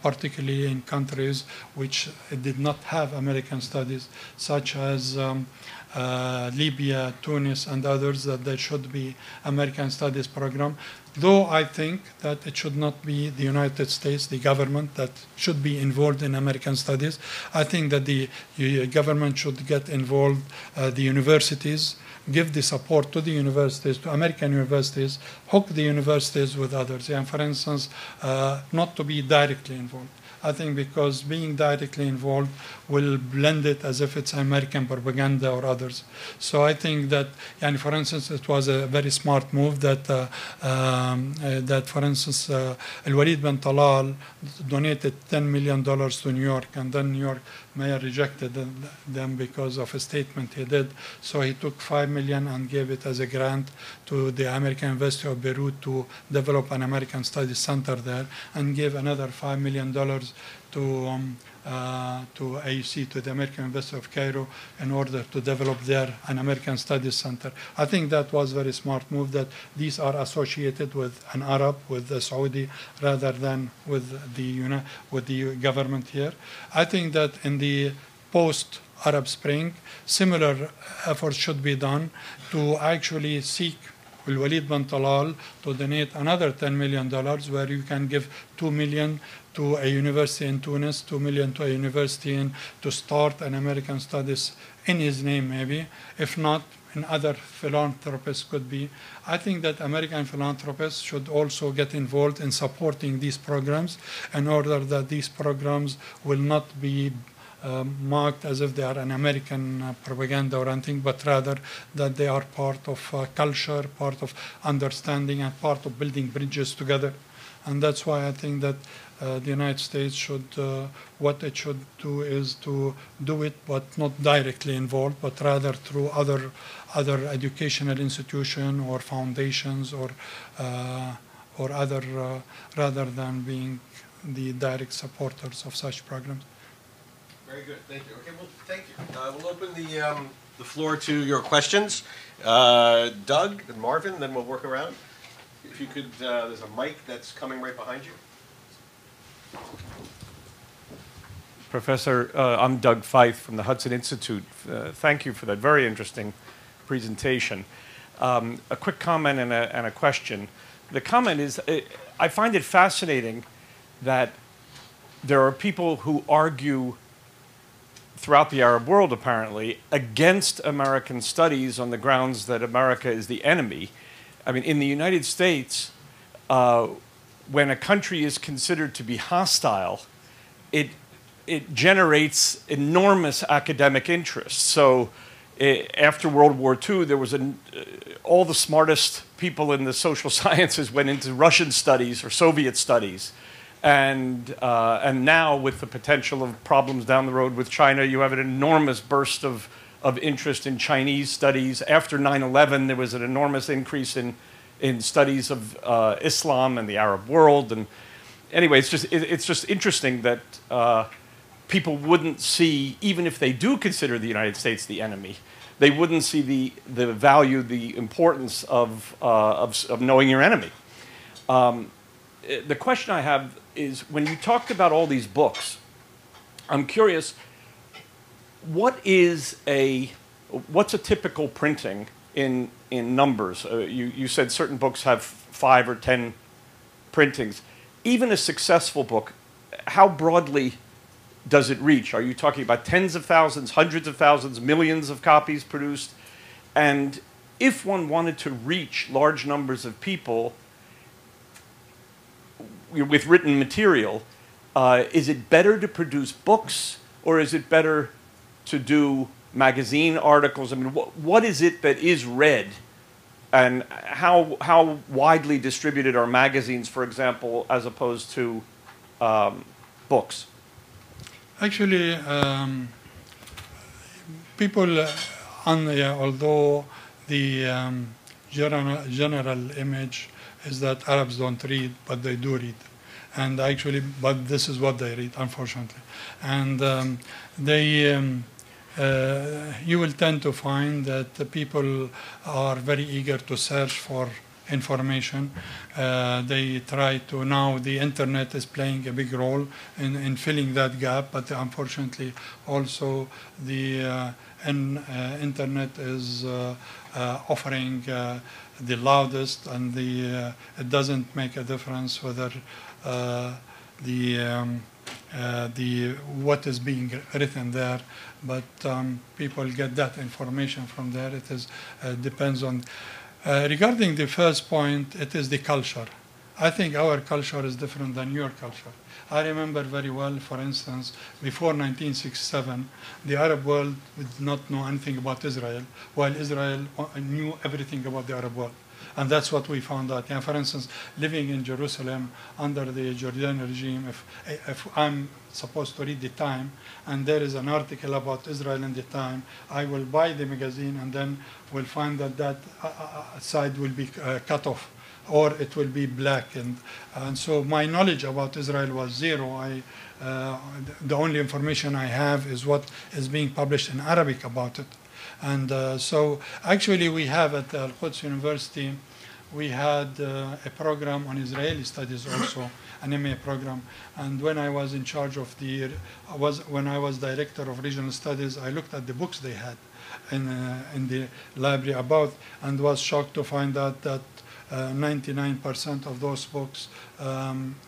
particularly in countries which did not have American Studies, such as Libya, Tunis, and others, that there should be American Studies program. Though I think that it should not be the United States, the government, that should be involved in American Studies. I think that the government should get involved, the universities, give the support to the universities, to American universities, hook the universities with others. And for instance, not to be directly involved. I think because being directly involved will blend it as if it's American propaganda or others. So I think that, and for instance, it was a very smart move that, for instance, Al-Walid bin Talal donated $10 million to New York, and then New York mayor rejected them because of a statement he did. So he took $5 million and gave it as a grant to the American University of Beirut to develop an American Studies Center there, and gave another $5 million to AUC, to the American University of Cairo, in order to develop there an American Studies Center. I think that was a very smart move, that these are associated with an Arab, with the Saudi, rather than with the government here. I think that in the post-Arab Spring, similar efforts should be done to actually seek Al-Walid bin Talal to donate another $10 million, where you can give $2 million to a university in Tunis, $2 million to a university to start an American Studies in his name, maybe. If not, and other philanthropists could be. I think that American philanthropists should also get involved in supporting these programs, in order that these programs will not be marked as if they are an American propaganda or anything, but rather that they are part of culture, part of understanding, and part of building bridges together. And that's why I think that the United States should, what it should do is to do it, but not directly involved, but rather through other educational institutions or foundations or other, rather than being the direct supporters of such programs. Very good, thank you. Okay, well, thank you. We'll open the floor to your questions. Doug and Marvin, then we'll work around. If you could, there's a mic that's coming right behind you. Professor, I'm Doug Feith from the Hudson Institute. Thank you for that very interesting presentation. A quick comment and a question. The comment is, I find it fascinating that there are people who argue throughout the Arab world, apparently, against American studies on the grounds that America is the enemy. I mean, in the United States, when a country is considered to be hostile, it generates enormous academic interest. So after World War II, there was all the smartest people in the social sciences went into Russian studies or Soviet studies. And now, with the potential of problems down the road with China, you have an enormous burst of interest in Chinese studies. After 9/11, there was an enormous increase in studies of Islam and the Arab world. And anyway, it's just interesting that people wouldn't see, even if they do consider the United States the enemy, they wouldn't see the value, the importance of knowing your enemy. The question I have is, when you talked about all these books, I'm curious, what's a typical printing in numbers? You said certain books have 5 or 10 printings. Even a successful book, how broadly does it reach? Are you talking about tens of thousands, hundreds of thousands, millions of copies produced? And if one wanted to reach large numbers of people with written material, is it better to produce books, or is it better to do magazine articles? I mean, what is it that is read, and how widely distributed are magazines, for example, as opposed to books? Actually, people, although the general image is that Arabs don't read, but they do read. And actually, but this is what they read, unfortunately. And you will tend to find that the people are very eager to search for information. They try to, now the internet is playing a big role in filling that gap, but unfortunately also the internet is offering the loudest, and it doesn't make a difference whether what is being written there, but people get that information from there. It is depends on. Regarding the first point, it is the culture. I think our culture is different than your culture. I remember very well, for instance, before 1967, the Arab world did not know anything about Israel, while Israel knew everything about the Arab world. And that's what we found out. Yeah, for instance, living in Jerusalem under the Jordanian regime, if I'm supposed to read the Time, and there is an article about Israel in the Time, I will buy the magazine and then will find that that side will be cut off, or it will be blackened. And so my knowledge about Israel was zero. The only information I have is what is being published in Arabic about it. And so actually we have at al-Quds University, we had a program on Israeli studies also, an MA program. And when I was in charge of when I was director of regional studies, I looked at the books they had in the library about, and was shocked to find out that 99% of those books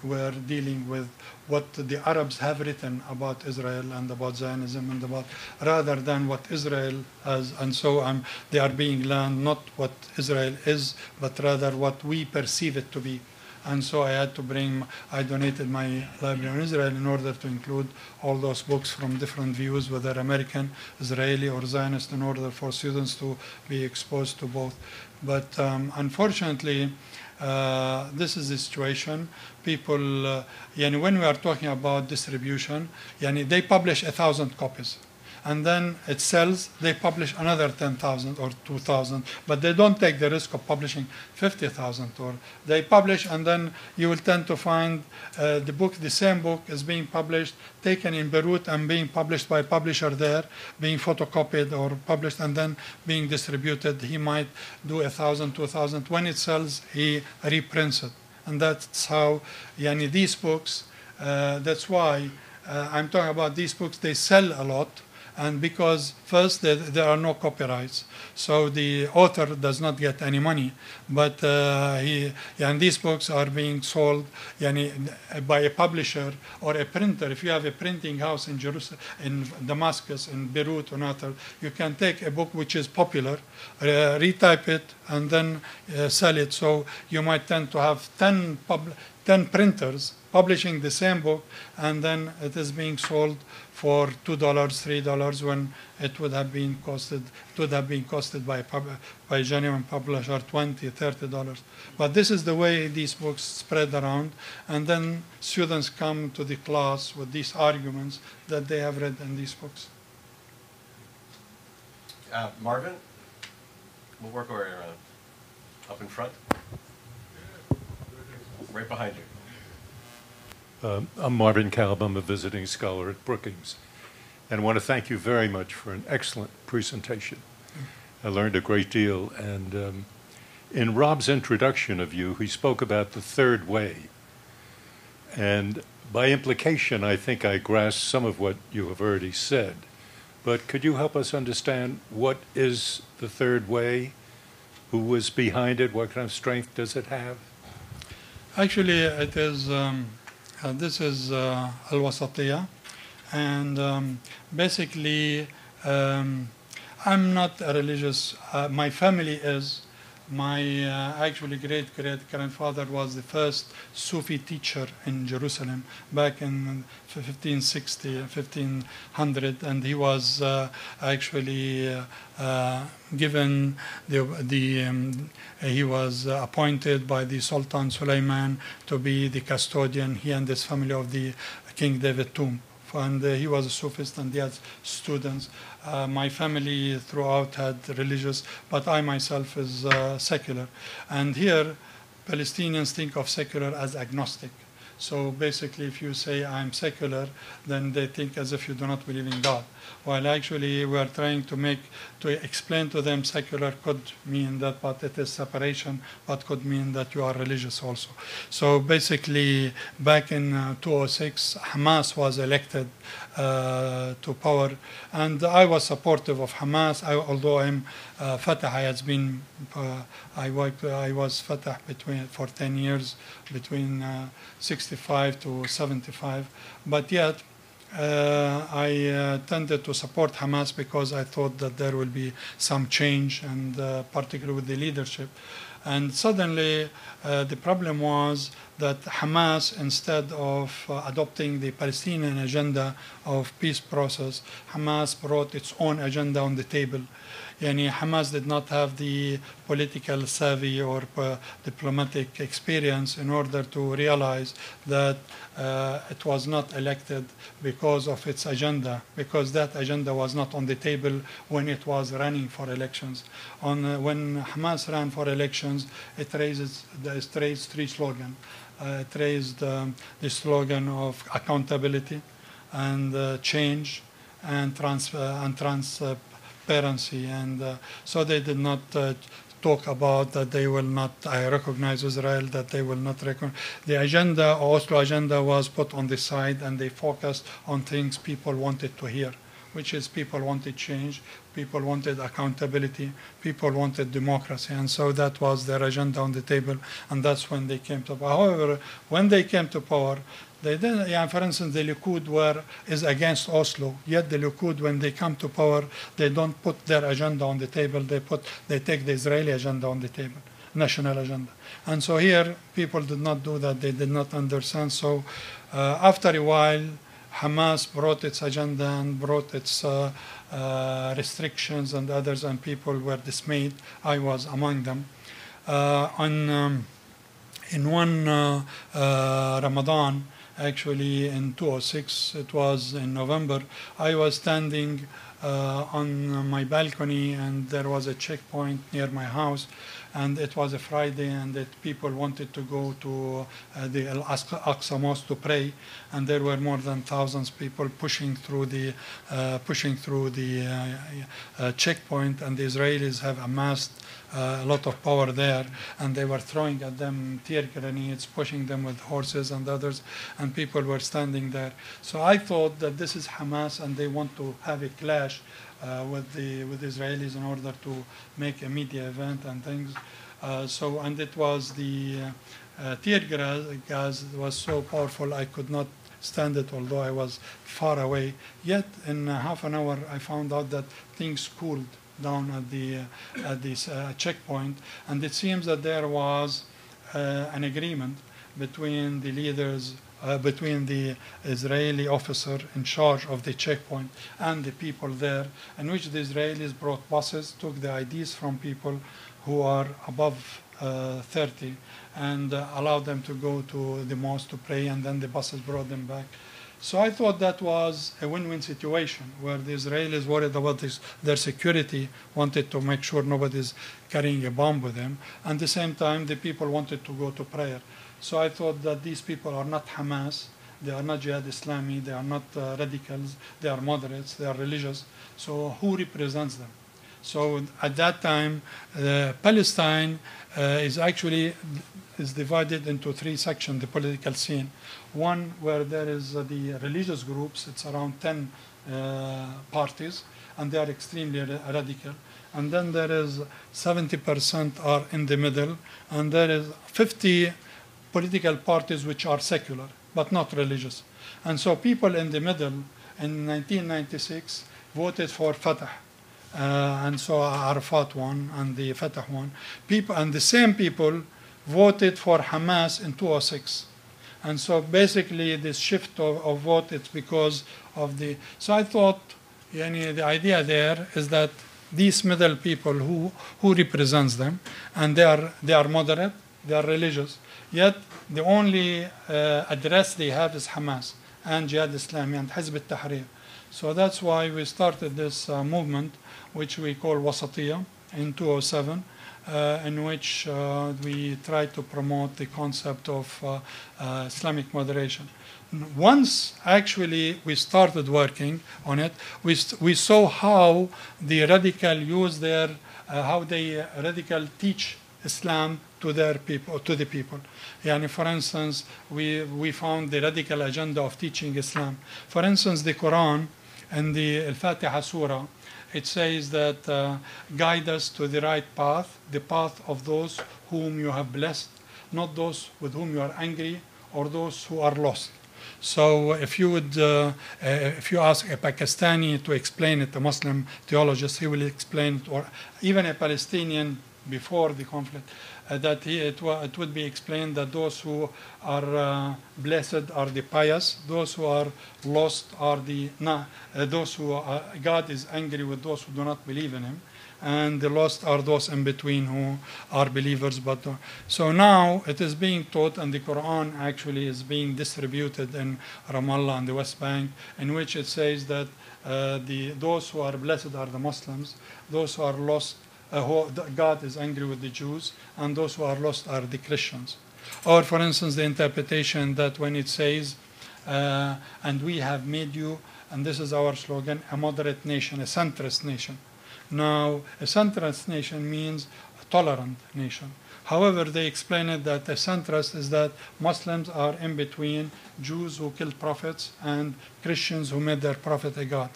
were dealing with what the Arabs have written about Israel and about Zionism, and about, rather than what Israel has. And so they are being learned not what Israel is, but rather what we perceive it to be. And so I donated my library on Israel in order to include all those books from different views, whether American, Israeli, or Zionist, in order for students to be exposed to both. But unfortunately, this is the situation. People, when we are talking about distribution, they publish 1,000 copies. And then it sells, they publish another 10,000 or 2,000, but they don't take the risk of publishing 50,000. Or they publish, and then you will tend to find the same book is being published, taken in Beirut and being published by a publisher there, being photocopied or published and then being distributed. He might do 1,000, 2,000. When it sells, he reprints it. And that's how, these books, that's why I'm talking about these books, they sell a lot. And because first there are no copyrights, so the author does not get any money. But and these books are being sold by a publisher or a printer. If you have a printing house in Jerusalem, in Damascus, in Beirut, or another, you can take a book which is popular, retype it, and then sell it. So you might tend to have 10 printers publishing the same book, and then it is being sold for $2, $3, when it would have been costed by a genuine publisher $20, $30. But this is the way these books spread around, and then students come to the class with these arguments that they have read in these books. Marvin, we'll work our way around. Up in front. Right behind you. I'm Marvin Kalb. I'm a visiting scholar at Brookings. And I want to thank you very much for an excellent presentation. I learned a great deal. And in Rob's introduction of you, he spoke about the third way. And by implication, I think I grasped some of what you have already said. But could you help us understand what is the third way? Who was behind it? What kind of strength does it have? Actually, it is... this is al-Wasatiyya, and basically I'm not a religious, my family is, My actually great-great-grandfather was the first Sufi teacher in Jerusalem back in 1560, 1500, and he was actually given he was appointed by the Sultan Suleiman to be the custodian, he and his family, of the King David tomb. And he was a Sufist, and he had students. My family throughout had religious, but I myself is secular. And here, Palestinians think of secular as agnostic. So basically, if you say I'm secular, then they think as if you do not believe in God. While actually we are trying to explain to them secular could mean that, but it is separation, but could mean that you are religious also. So basically, back in 2006, Hamas was elected to power, and I was supportive of Hamas. Although I'm Fatah, I was Fatah for 10 years, between 65 to 75, but yet I tended to support Hamas because I thought that there will be some change, and particularly with the leadership. And suddenly, the problem was that Hamas, instead of adopting the Palestinian agenda of peace process, Hamas brought its own agenda on the table. Hamas did not have the political savvy or diplomatic experience in order to realize that it was not elected because of its agenda, because that agenda was not on the table when it was running for elections. When Hamas ran for elections, it raised three slogans. It raised the slogan of accountability and change and transparency, and so they did not talk about that they will not recognize Israel, that they will not recognize. The agenda, Oslo agenda, was put on the side, and they focused on things people wanted to hear, which is people wanted change, people wanted accountability, people wanted democracy, and so that was their agenda on the table, and that's when they came to power. However, when they came to power, they didn't, for instance, the Likud is against Oslo, yet the Likud, when they come to power, they don't put their agenda on the table, they take the Israeli agenda on the table, national agenda. And so here, people did not do that, they did not understand. So after a while, Hamas brought its agenda and brought its restrictions and others, and people were dismayed. I was among them. In one Ramadan, actually in 2006, it was in November, I was standing on my balcony, and there was a checkpoint near my house, and it was a Friday, and people wanted to go to the Al-Aqsa Mosque to pray, and there were more than thousands of people pushing through the checkpoint, and the Israelis have amassed a lot of power there, and they were throwing at them tear grenades, pushing them with horses and others, and people were standing there. So I thought that this is Hamas, and they want to have a clash with the Israelis in order to make a media event and things. And it was the tear gas was so powerful I could not stand it, although I was far away. Yet in half an hour I found out that things cooled down at this checkpoint, and it seems that there was an agreement between the leaders, between the Israeli officer in charge of the checkpoint and the people there, in which the Israelis brought buses, took the IDs from people who are above 30, and allowed them to go to the mosque to pray, and then the buses brought them back. So I thought that was a win-win situation, where the Israelis worried about their security, wanted to make sure nobody's carrying a bomb with them, and at the same time the people wanted to go to prayer. So I thought that these people are not Hamas, they are not Jihad Islami, they are not radicals, they are moderates, they are religious. So who represents them? So at that time, Palestine is divided into three sections, the political scene. One where there is the religious groups, it's around 10 parties, and they are extremely radical. And then there is 70% are in the middle, and there is 50 political parties which are secular, but not religious. And so people in the middle in 1996 voted for Fatah. and so Arafat won, and the Fatah won. And the same people voted for Hamas in 2006. And so basically this shift of vote, it's because of the... So I thought, the idea there is that these middle people who represents them, and they are moderate, they are religious, yet the only address they have is Hamas and Jihad Islami and Hizb al-Tahrir. So that's why we started this movement, which we call Wasatiyah, in 2007, in which we try to promote the concept of Islamic moderation. Once actually we started working on it, we saw how the radical use their, how they radical teach Islam to their people, to the people. For instance, we found the radical agenda of teaching Islam. For instance, the Quran and the Al-Fatiha Surah, it says that guide us to the right path, the path of those whom you have blessed, not those with whom you are angry or those who are lost. So if you would, if you ask a Pakistani to explain it, a Muslim theologist, he will explain it, or even a Palestinian before the conflict, that it would be explained that those who are blessed are the pious, those who are lost are the those who are, God is angry with those who do not believe in Him, and the lost are those in between who are believers. But so now it is being taught, and the Quran actually is being distributed in Ramallah and the West Bank, in which it says that those who are blessed are the Muslims, those who are lost, God is angry with the Jews, and those who are lost are the Christians. Or for instance, the interpretation that when it says, and we have made you, and this is our slogan, a moderate nation, a centrist nation. Now, a centrist nation means a tolerant nation. However, they explain it that a centrist is that Muslims are in between Jews who killed prophets and Christians who made their prophet a god.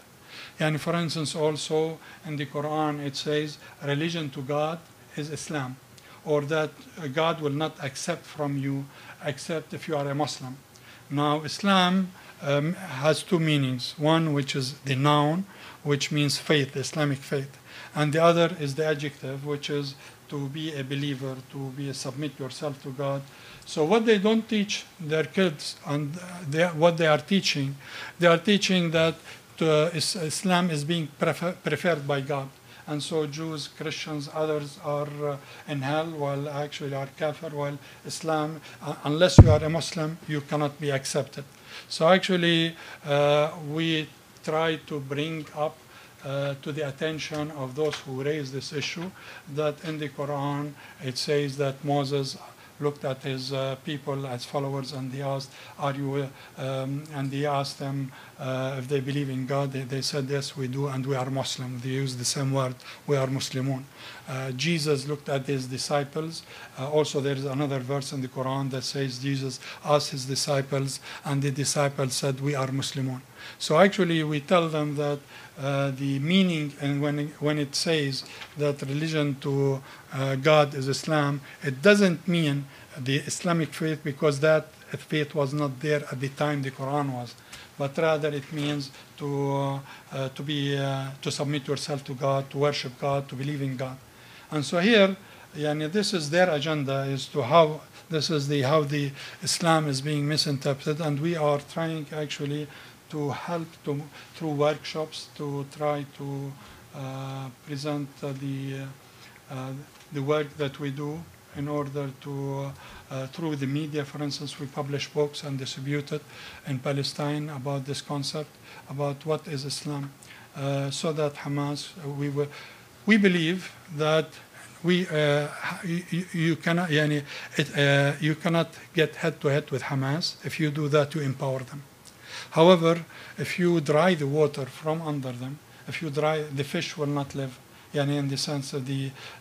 And for instance, also in the Quran, it says religion to God is Islam, or that God will not accept from you except if you are a Muslim. Now, Islam has two meanings. One, which is the noun, which means faith, Islamic faith. And the other is the adjective, which is to be a believer, to submit yourself to God. So what they don't teach their kids, and what they are teaching that Islam is being preferred by God. And so Jews, Christians, others are in hell, while actually are kafir, while Islam, unless you are a Muslim, you cannot be accepted. So actually, we try to bring up to the attention of those who raise this issue that in the Quran it says that Moses looked at his people as followers, and he asked, "Are you?" And he asked them if they believe in God. They said, "Yes, we do, and we are Muslim." They used the same word, "We are Muslimun." Jesus looked at his disciples. Also, there is another verse in the Quran that says Jesus asked his disciples, and the disciples said, "We are Muslimun." So actually, we tell them that the meaning, and when it says that religion to God is Islam, it doesn't mean the Islamic faith, because that faith was not there at the time the Quran was, but rather it means to submit yourself to God, to worship God, to believe in God. And so here, this is their agenda, is to how the Islam is being misinterpreted, and we are trying actually to help through workshops to try to present the work that we do in order to, through the media, for instance, we publish books and distribute it in Palestine about this concept, about what is Islam, so that Hamas, we believe that you cannot get head-to-head with Hamas. If you do that, you empower them. However, if you dry the water from under them, if you dry, the fish will not live. In the sense of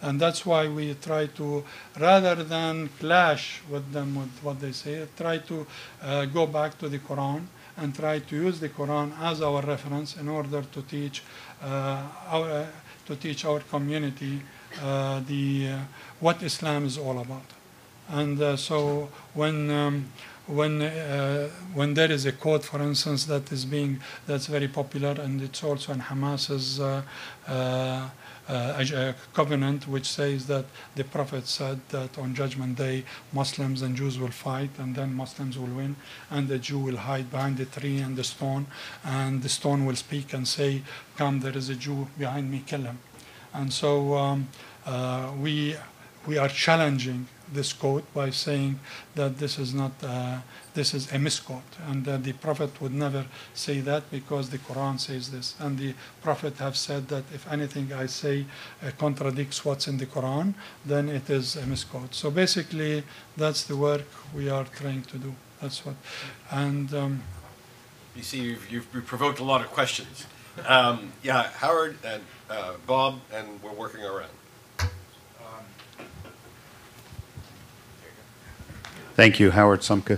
and that's why we try to, rather than clash with them with what they say, try to go back to the Quran and try to use the Quran as our reference in order to teach our community what Islam is all about. And so when when there is a quote, for instance, that's very popular, and it's also in Hamas's covenant, which says that the Prophet said that on Judgment Day, Muslims and Jews will fight, and then Muslims will win, and the Jew will hide behind the tree and the stone will speak and say, "Come, there is a Jew behind me, kill him." And so we are challenging this quote by saying that this is not this is a misquote, and the Prophet would never say that, because the Quran says this, and the Prophet have said that if anything I say contradicts what's in the Quran, then it is a misquote. So basically, that's the work we are trying to do. That's what, and You see, you've provoked a lot of questions. Yeah, Howard and Bob, and we're working around. Thank you, Howard Sumka.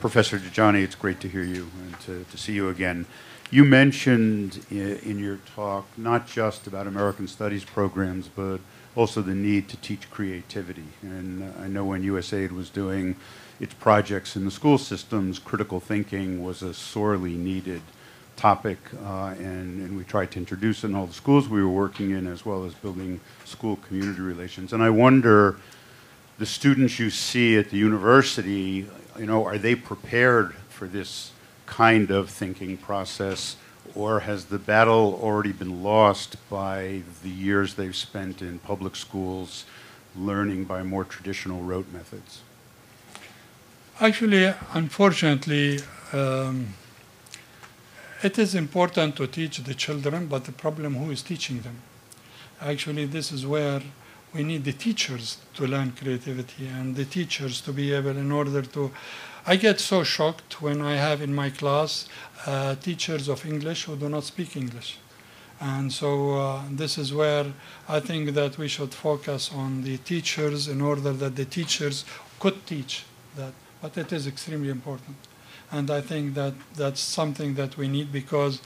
Professor Dajani, it's great to hear you and to see you again. You mentioned in your talk not just about American Studies programs, but also the need to teach creativity. And I know when USAID was doing its projects in the school systems, critical thinking was a sorely needed topic, and we tried to introduce it in all the schools we were working in, as well as building school-community relations. And I wonder, the students you see at the university, are they prepared for this kind of thinking process, or has the battle already been lost by the years they've spent in public schools learning by more traditional rote methods? actually, unfortunately, it is important to teach the children, but the problem, who is teaching them? Actually, this is where we need the teachers to learn creativity, and the teachers to be able, in order to, I get so shocked when I have in my class teachers of English who do not speak English. And so this is where I think that we should focus on the teachers in order that the teachers could teach that. But it is extremely important. And I think that that's something that we need, because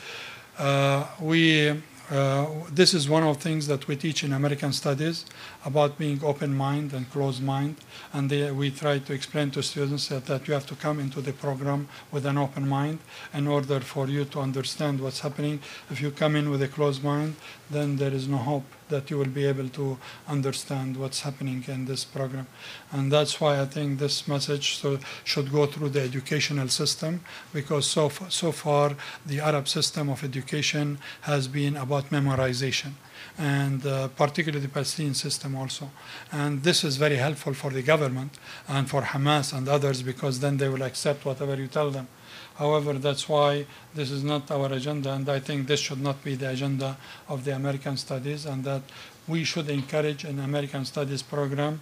this is one of the things that we teach in American Studies about being open mind and closed mind. And we try to explain to students that you have to come into the program with an open mind in order for you to understand what's happening. If you come in with a closed mind, then there is no hope that you will be able to understand what's happening in this program. And that's why I think this message should go through the educational system, because so far the Arab system of education has been about memorization, and particularly the Palestinian system also. And this is very helpful for the government and for Hamas and others, because then they will accept whatever you tell them. However, that's why this is not our agenda, and I think this should not be the agenda of the American Studies, and that we should encourage an American Studies program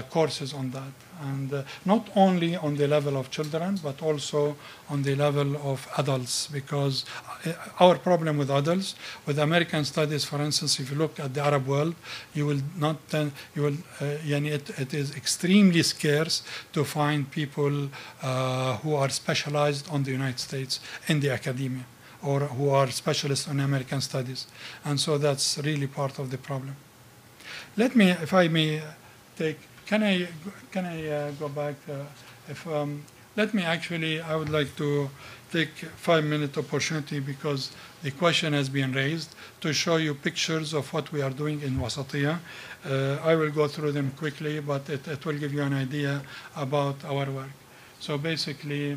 courses on that. And not only on the level of children, but also on the level of adults, because our problem with adults, with American Studies, for instance, if you look at the Arab world, you will not, it is extremely scarce to find people who are specialized on the United States in the academia, or who are specialists on American Studies. And so that's really part of the problem. Let me, if I may take, can I go back? Let me actually, I would like to take 5-minute opportunity, because the question has been raised, to show you pictures of what we are doing in Wasatiyah. I will go through them quickly, but it will give you an idea about our work. So basically,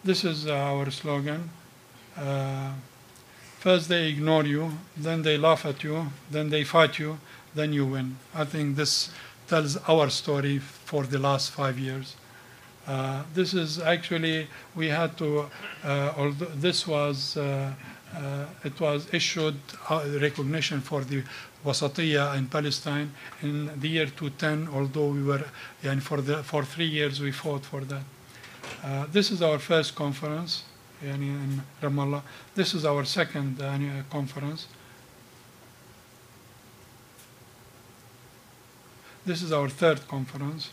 this is our slogan. First they ignore you, then they laugh at you, then they fight you, then you win. I think this tells our story for the last 5 years. This is actually, we had to, although this was, it was issued recognition for the Wasatiyah in Palestine in the year 2010, although we were, for 3 years we fought for that. This is our first conference in Ramallah. This is our second conference. This is our third conference.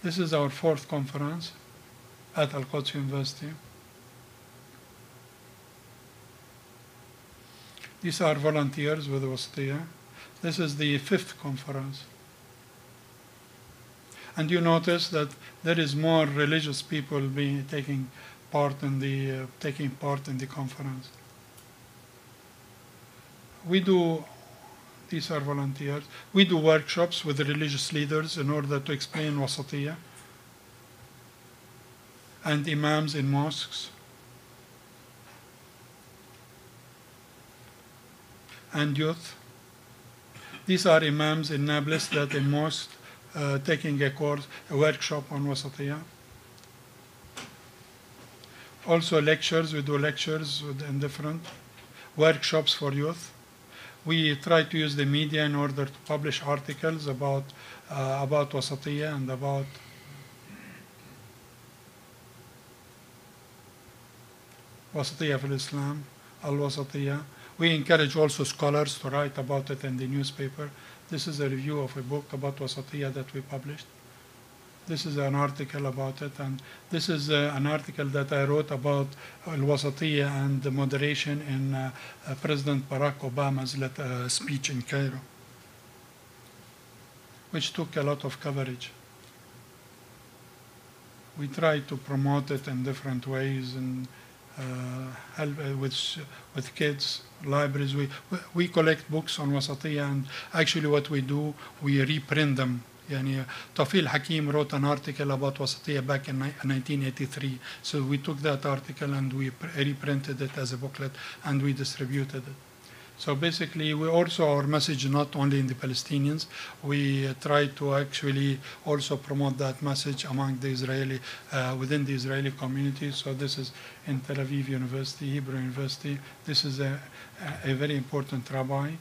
This is our fourth conference. at al-Quds University. These are volunteers with Wasatiyah. This is the 5th conference. And you notice that there is more religious people taking part in the conference. These are volunteers. We do workshops with the religious leaders in order to explain Wasatiyah, and imams in mosques, and youth. These are imams in Nablus that in mosques taking a workshop on Wasatiyah. Also lectures, we do lectures and different workshops for youth. We try to use the media in order to publish articles about Wasatiyah and about Wasatiyah fil Islam, al-Wasatiyah. We encourage also scholars to write about it in the newspaper. This is a review of a book about Wasatiyah that we published. This is an article about it, and this is an article that I wrote about al-Wasatiyah and the moderation in President Barack Obama's speech in Cairo, which took a lot of coverage. We try to promote it in different ways and help with kids, libraries. We collect books on Wasatiyah, and actually what we do, we reprint them. Tawfiq Hakim wrote an article about Wasatiyah back in 1983. So we took that article and we reprinted it as a booklet and we distributed it. So basically, our message not only in the Palestinians, we try to actually also promote that message among the within the Israeli community. So this is in Tel Aviv University, Hebrew University. This is a very important rabbi.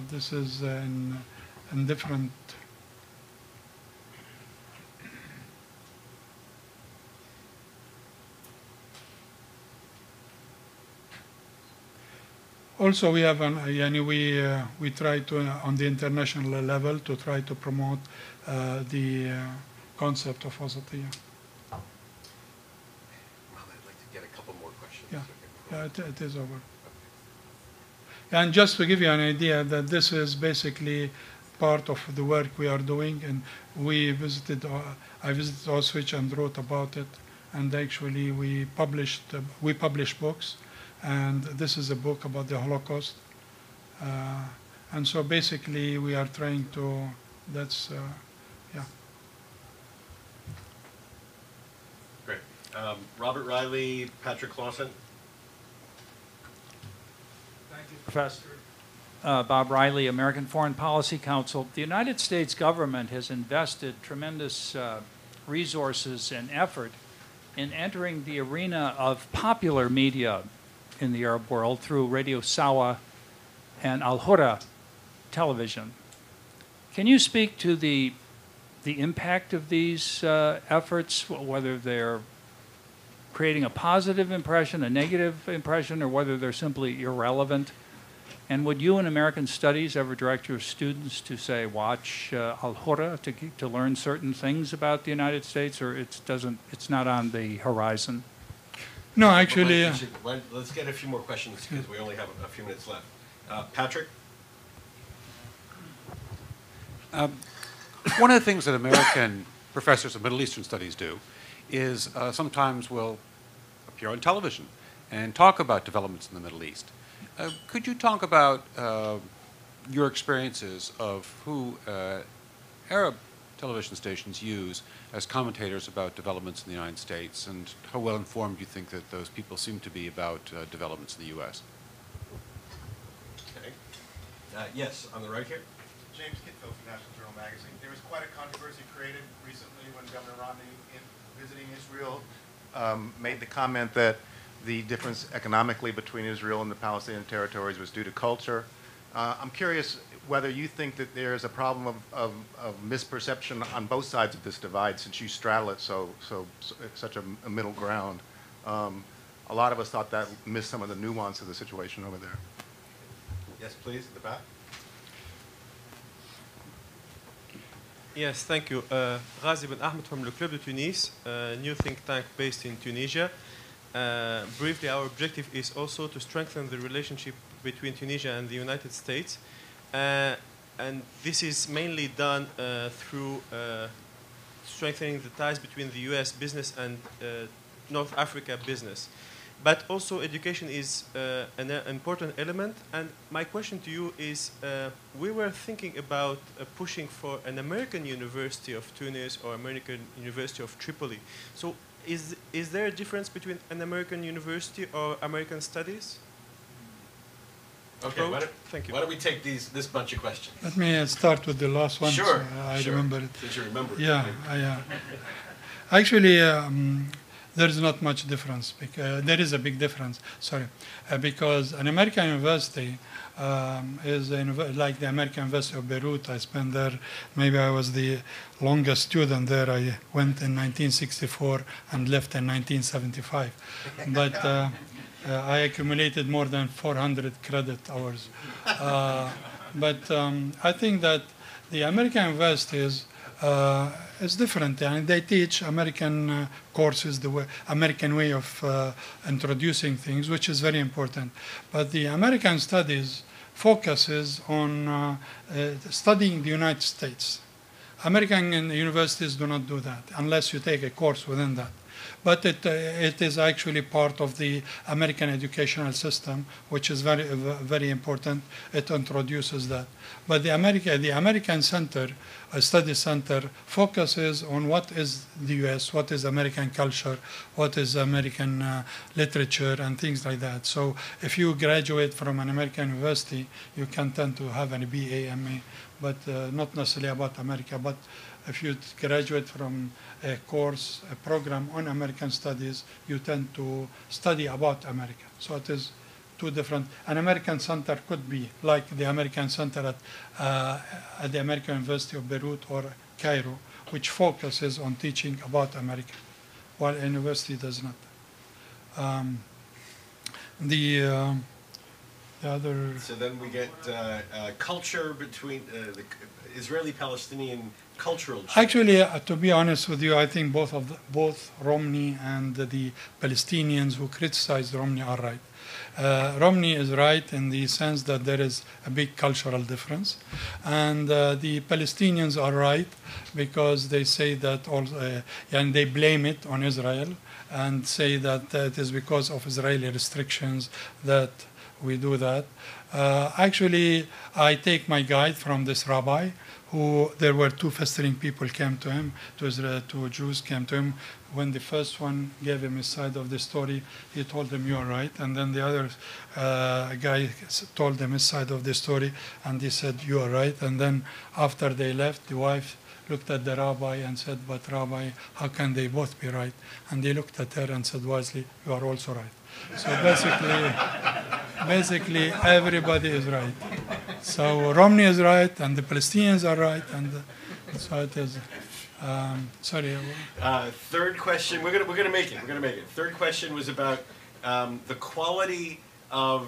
This is in different. Also, we have we try to on the international level to try to promote the concept of Wasatiyah. Well, I'd like to get a couple more questions. It is over. And just to give you an idea that this is basically part of the work we are doing, and I visited Auschwitz and wrote about it, and actually we publish books. And this is a book about the Holocaust. And so basically we are trying to, Great. Robert Riley, Patrick Clausen. Thank you, Professor. Bob Riley, American Foreign Policy Council. The United States government has invested tremendous resources and effort in entering the arena of popular media in the Arab world through Radio Sawa and Al-Huda television. Can you speak to the impact of these efforts, whether they're creating a positive impression, a negative impression, or whether they're simply irrelevant? And would you in American Studies ever direct your students to, say, watch Al-Huda to learn certain things about the United States, or it's not on the horizon? No, actually. Let's get a few more questions because we only have a few minutes left. Patrick? One of the things that American professors of Middle Eastern studies do is sometimes will appear on television and talk about developments in the Middle East. Could you talk about your experiences of who Arab television stations use as commentators about developments in the United States, and how well informed you think that those people seem to be about developments in the U.S.? Okay. Yes, on the right here. James Kitfield from National Journal Magazine. There was quite a controversy created recently when Governor Romney, in visiting Israel, made the comment that the difference economically between Israel and the Palestinian territories was due to culture. I'm curious whether you think that there is a problem of misperception on both sides of this divide, since you straddle it such a middle ground. A lot of us thought that missed some of the nuance of the situation over there. Yes, please, at the back. Yes, thank you. Ghazi Ben Ahmed from Le Club de Tunis, a new think tank based in Tunisia. Briefly, our objective is also to strengthen the relationship between Tunisia and the United States. And this is mainly done through strengthening the ties between the US business and North Africa business. But also education is an important element. And my question to you is, we were thinking about pushing for an American University of Tunis or American University of Tripoli. So is there a difference between an American university or American studies? Okay, Thank you. Why don't we take this bunch of questions? Let me start with the last one. Sure, So I sure. remember it. Since you remember it. Yeah, actually, there is not much difference. There is a big difference, because an American university is like the American University of Beirut. I spent there, maybe I was the longest student there. I went in 1964 and left in 1975. But I accumulated more than 400 credit hours. But I think that the American universities is different, and they teach American courses, American way of introducing things, which is very important. But the American studies focuses on studying the United States. American universities do not do that unless you take a course within that. But it is actually part of the American educational system, which is very, very important. It introduces that. But the American Center, Study Center, focuses on what is the U.S., what is American culture, what is American literature, and things like that. So if you graduate from an American university, you can tend to have an BA, MA, but not necessarily about America. But if you graduate from a course, a program on American studies, you tend to study about America. So it is two different. An American center could be like the American Center at the American University of Beirut or Cairo, which focuses on teaching about America, while a university does not. The other. So then we get culture between the Israeli-Palestinian cultural change. Actually, to be honest with you, I think both Romney and the Palestinians who criticized Romney are right. Romney is right in the sense that there is a big cultural difference, and the Palestinians are right because they say that also, and they blame it on Israel and say that it is because of Israeli restrictions that we do that. Actually, I take my guide from this rabbi, who there were two festering people came to him, two Jews came to him. When the first one gave him his side of the story, he told him, "You're right." And then the other guy told him his side of the story, and he said, "You are right." And then after they left, the wife looked at the rabbi and said, "But Rabbi, how can they both be right?" And he looked at her and said wisely, "You are also right." So basically everybody is right. So Romney is right, and the Palestinians are right, and so it is. Sorry. Third question. We're gonna make it. We're gonna make it. Third question was about the quality of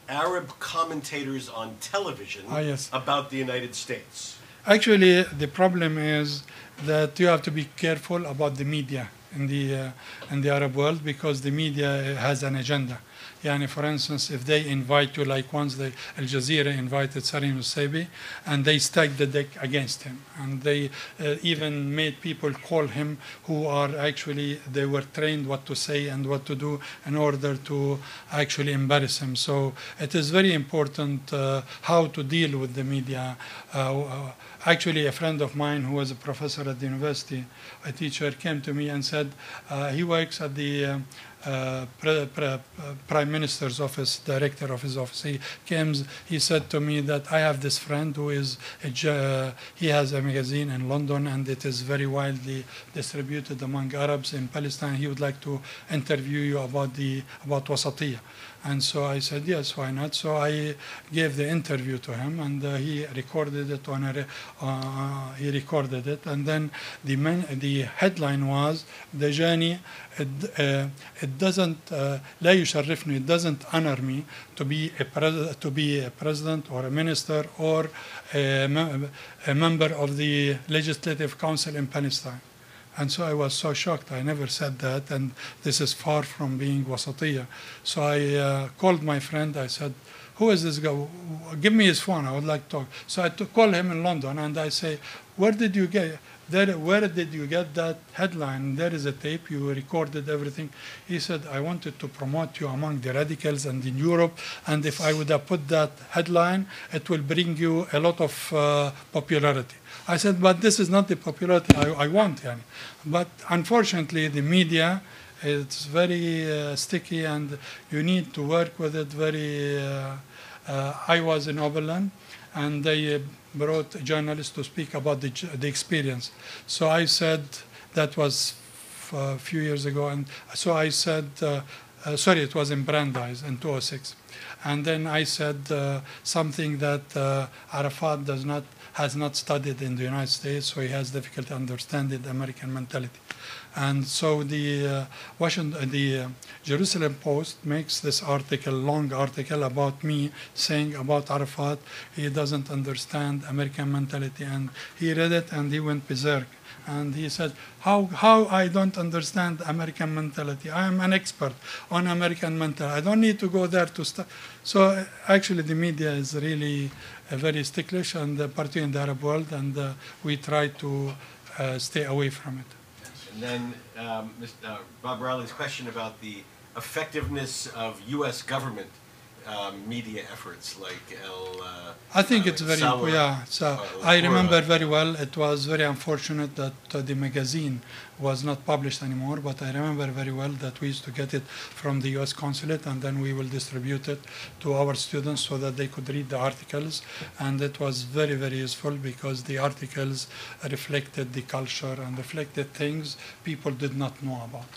Arab commentators on television Yes. about the United States. Actually, the problem is that you have to be careful about the media in the Arab world, because the media has an agenda. Yani, for instance, if they invite you, like once Al Jazeera invited Sarim al-Saibi, and they stacked the deck against him, and they even made people call him who are actually, they were trained what to say and what to do in order to actually embarrass him. So it is very important how to deal with the media. Actually, a friend of mine who was a professor at the university, a teacher, came to me and said he works at the Prime Minister's office, director of his office. He said to me that I have this friend who is he has a magazine in London, and it is very widely distributed among Arabs in Palestine. He would like to interview you about Wasatiyah. And so I said, yes, why not? So I gave the interview to him, and he recorded it and then the headline was Dajani it doesn't لا يشرفني, it doesn't honor me to be a president or a minister or a member of the Legislative Council in Palestine. And so I was so shocked. I never said that, and this is far from being wasatiyya. So I called my friend. I said, who is this guy? Give me his phone. I would like to talk. So I call him in London, and I say, where did you get that headline? There is a tape. You recorded everything. He said, I wanted to promote you among the radicals and in Europe, and if I would have put that headline, it will bring you a lot of popularity. I said, but this is not the popularity I want. Yani. But unfortunately, the media, it's very sticky, and you need to work with it very. I was in Oberlin, and they brought a journalist to speak about the experience. So I said, that was a few years ago, and so I said, sorry, it was in Brandeis in 2006. And then I said something that Arafat has not studied in the United States, so he has difficulty understanding the American mentality. And so the Jerusalem Post makes this article, long article about me, saying about Arafat, he doesn't understand American mentality. And he read it and he went berserk. And he said, how I don't understand American mentality? I am an expert on American mentality. I don't need to go there to study. So actually the media is really very ticklish, and particularly in the Arab world, and we try to stay away from it. And then Bob Riley's question about the effectiveness of U.S. government media efforts like I think it's very, yeah. So I remember very well, it was very unfortunate that the magazine was not published anymore, but I remember very well that we used to get it from the U.S. consulate, and then we will distribute it to our students so that they could read the articles. And it was very, very useful because the articles reflected the culture and reflected things people did not know about.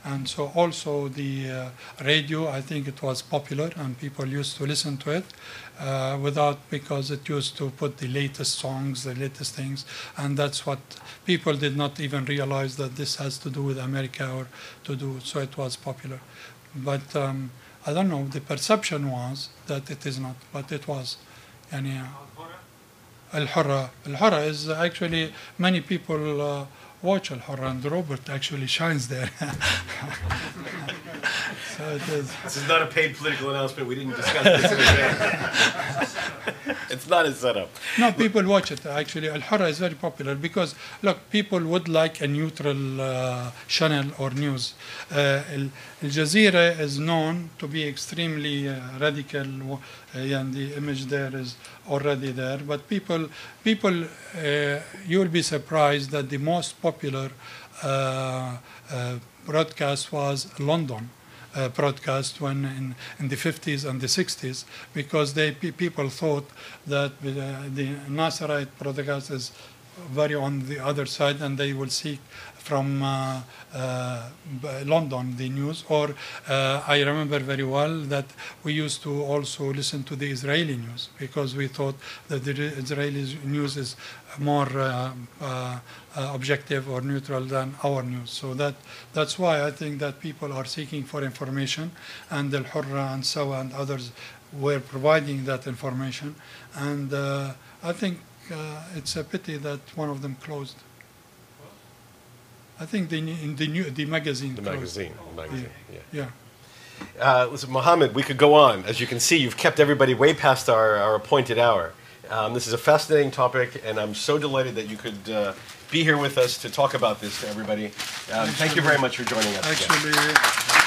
And so also the radio, I think it was popular and people used to listen to it because it used to put the latest songs, the latest things. And that's what people did not even realize, that this has to do with America or to do, so it was popular. But I don't know, the perception was that it is not, but it was. Al-Hurra. Al-Hurra is actually, many people watch Al-Hurra, and Robert actually shines there. So it is. This is not a paid political announcement. We didn't discuss this in advance. It's not a setup. No, people watch it. Actually, Al-Hurra is very popular because, look, people would like a neutral channel or news. Al Jazeera is known to be extremely radical, and the image there is already there. But people, you will be surprised that the most popular broadcast was London broadcast when in the 50s and the 60s, because people thought that the Nasserite broadcast is very on the other side, and they will seek from London the news. Or I remember very well that we used to also listen to the Israeli news because we thought that the Israeli news is more objective or neutral than our news. So that's why I think that people are seeking for information, and Al-Hurra and Sawa and others were providing that information. And I think it's a pity that one of them closed. I think the magazine closed. The magazine, yeah. Listen, Mohammed, we could go on. As you can see, you've kept everybody way past our appointed hour. This is a fascinating topic, and I'm so delighted that you could be here with us to talk about this to everybody. Thank you very much for joining us. Actually.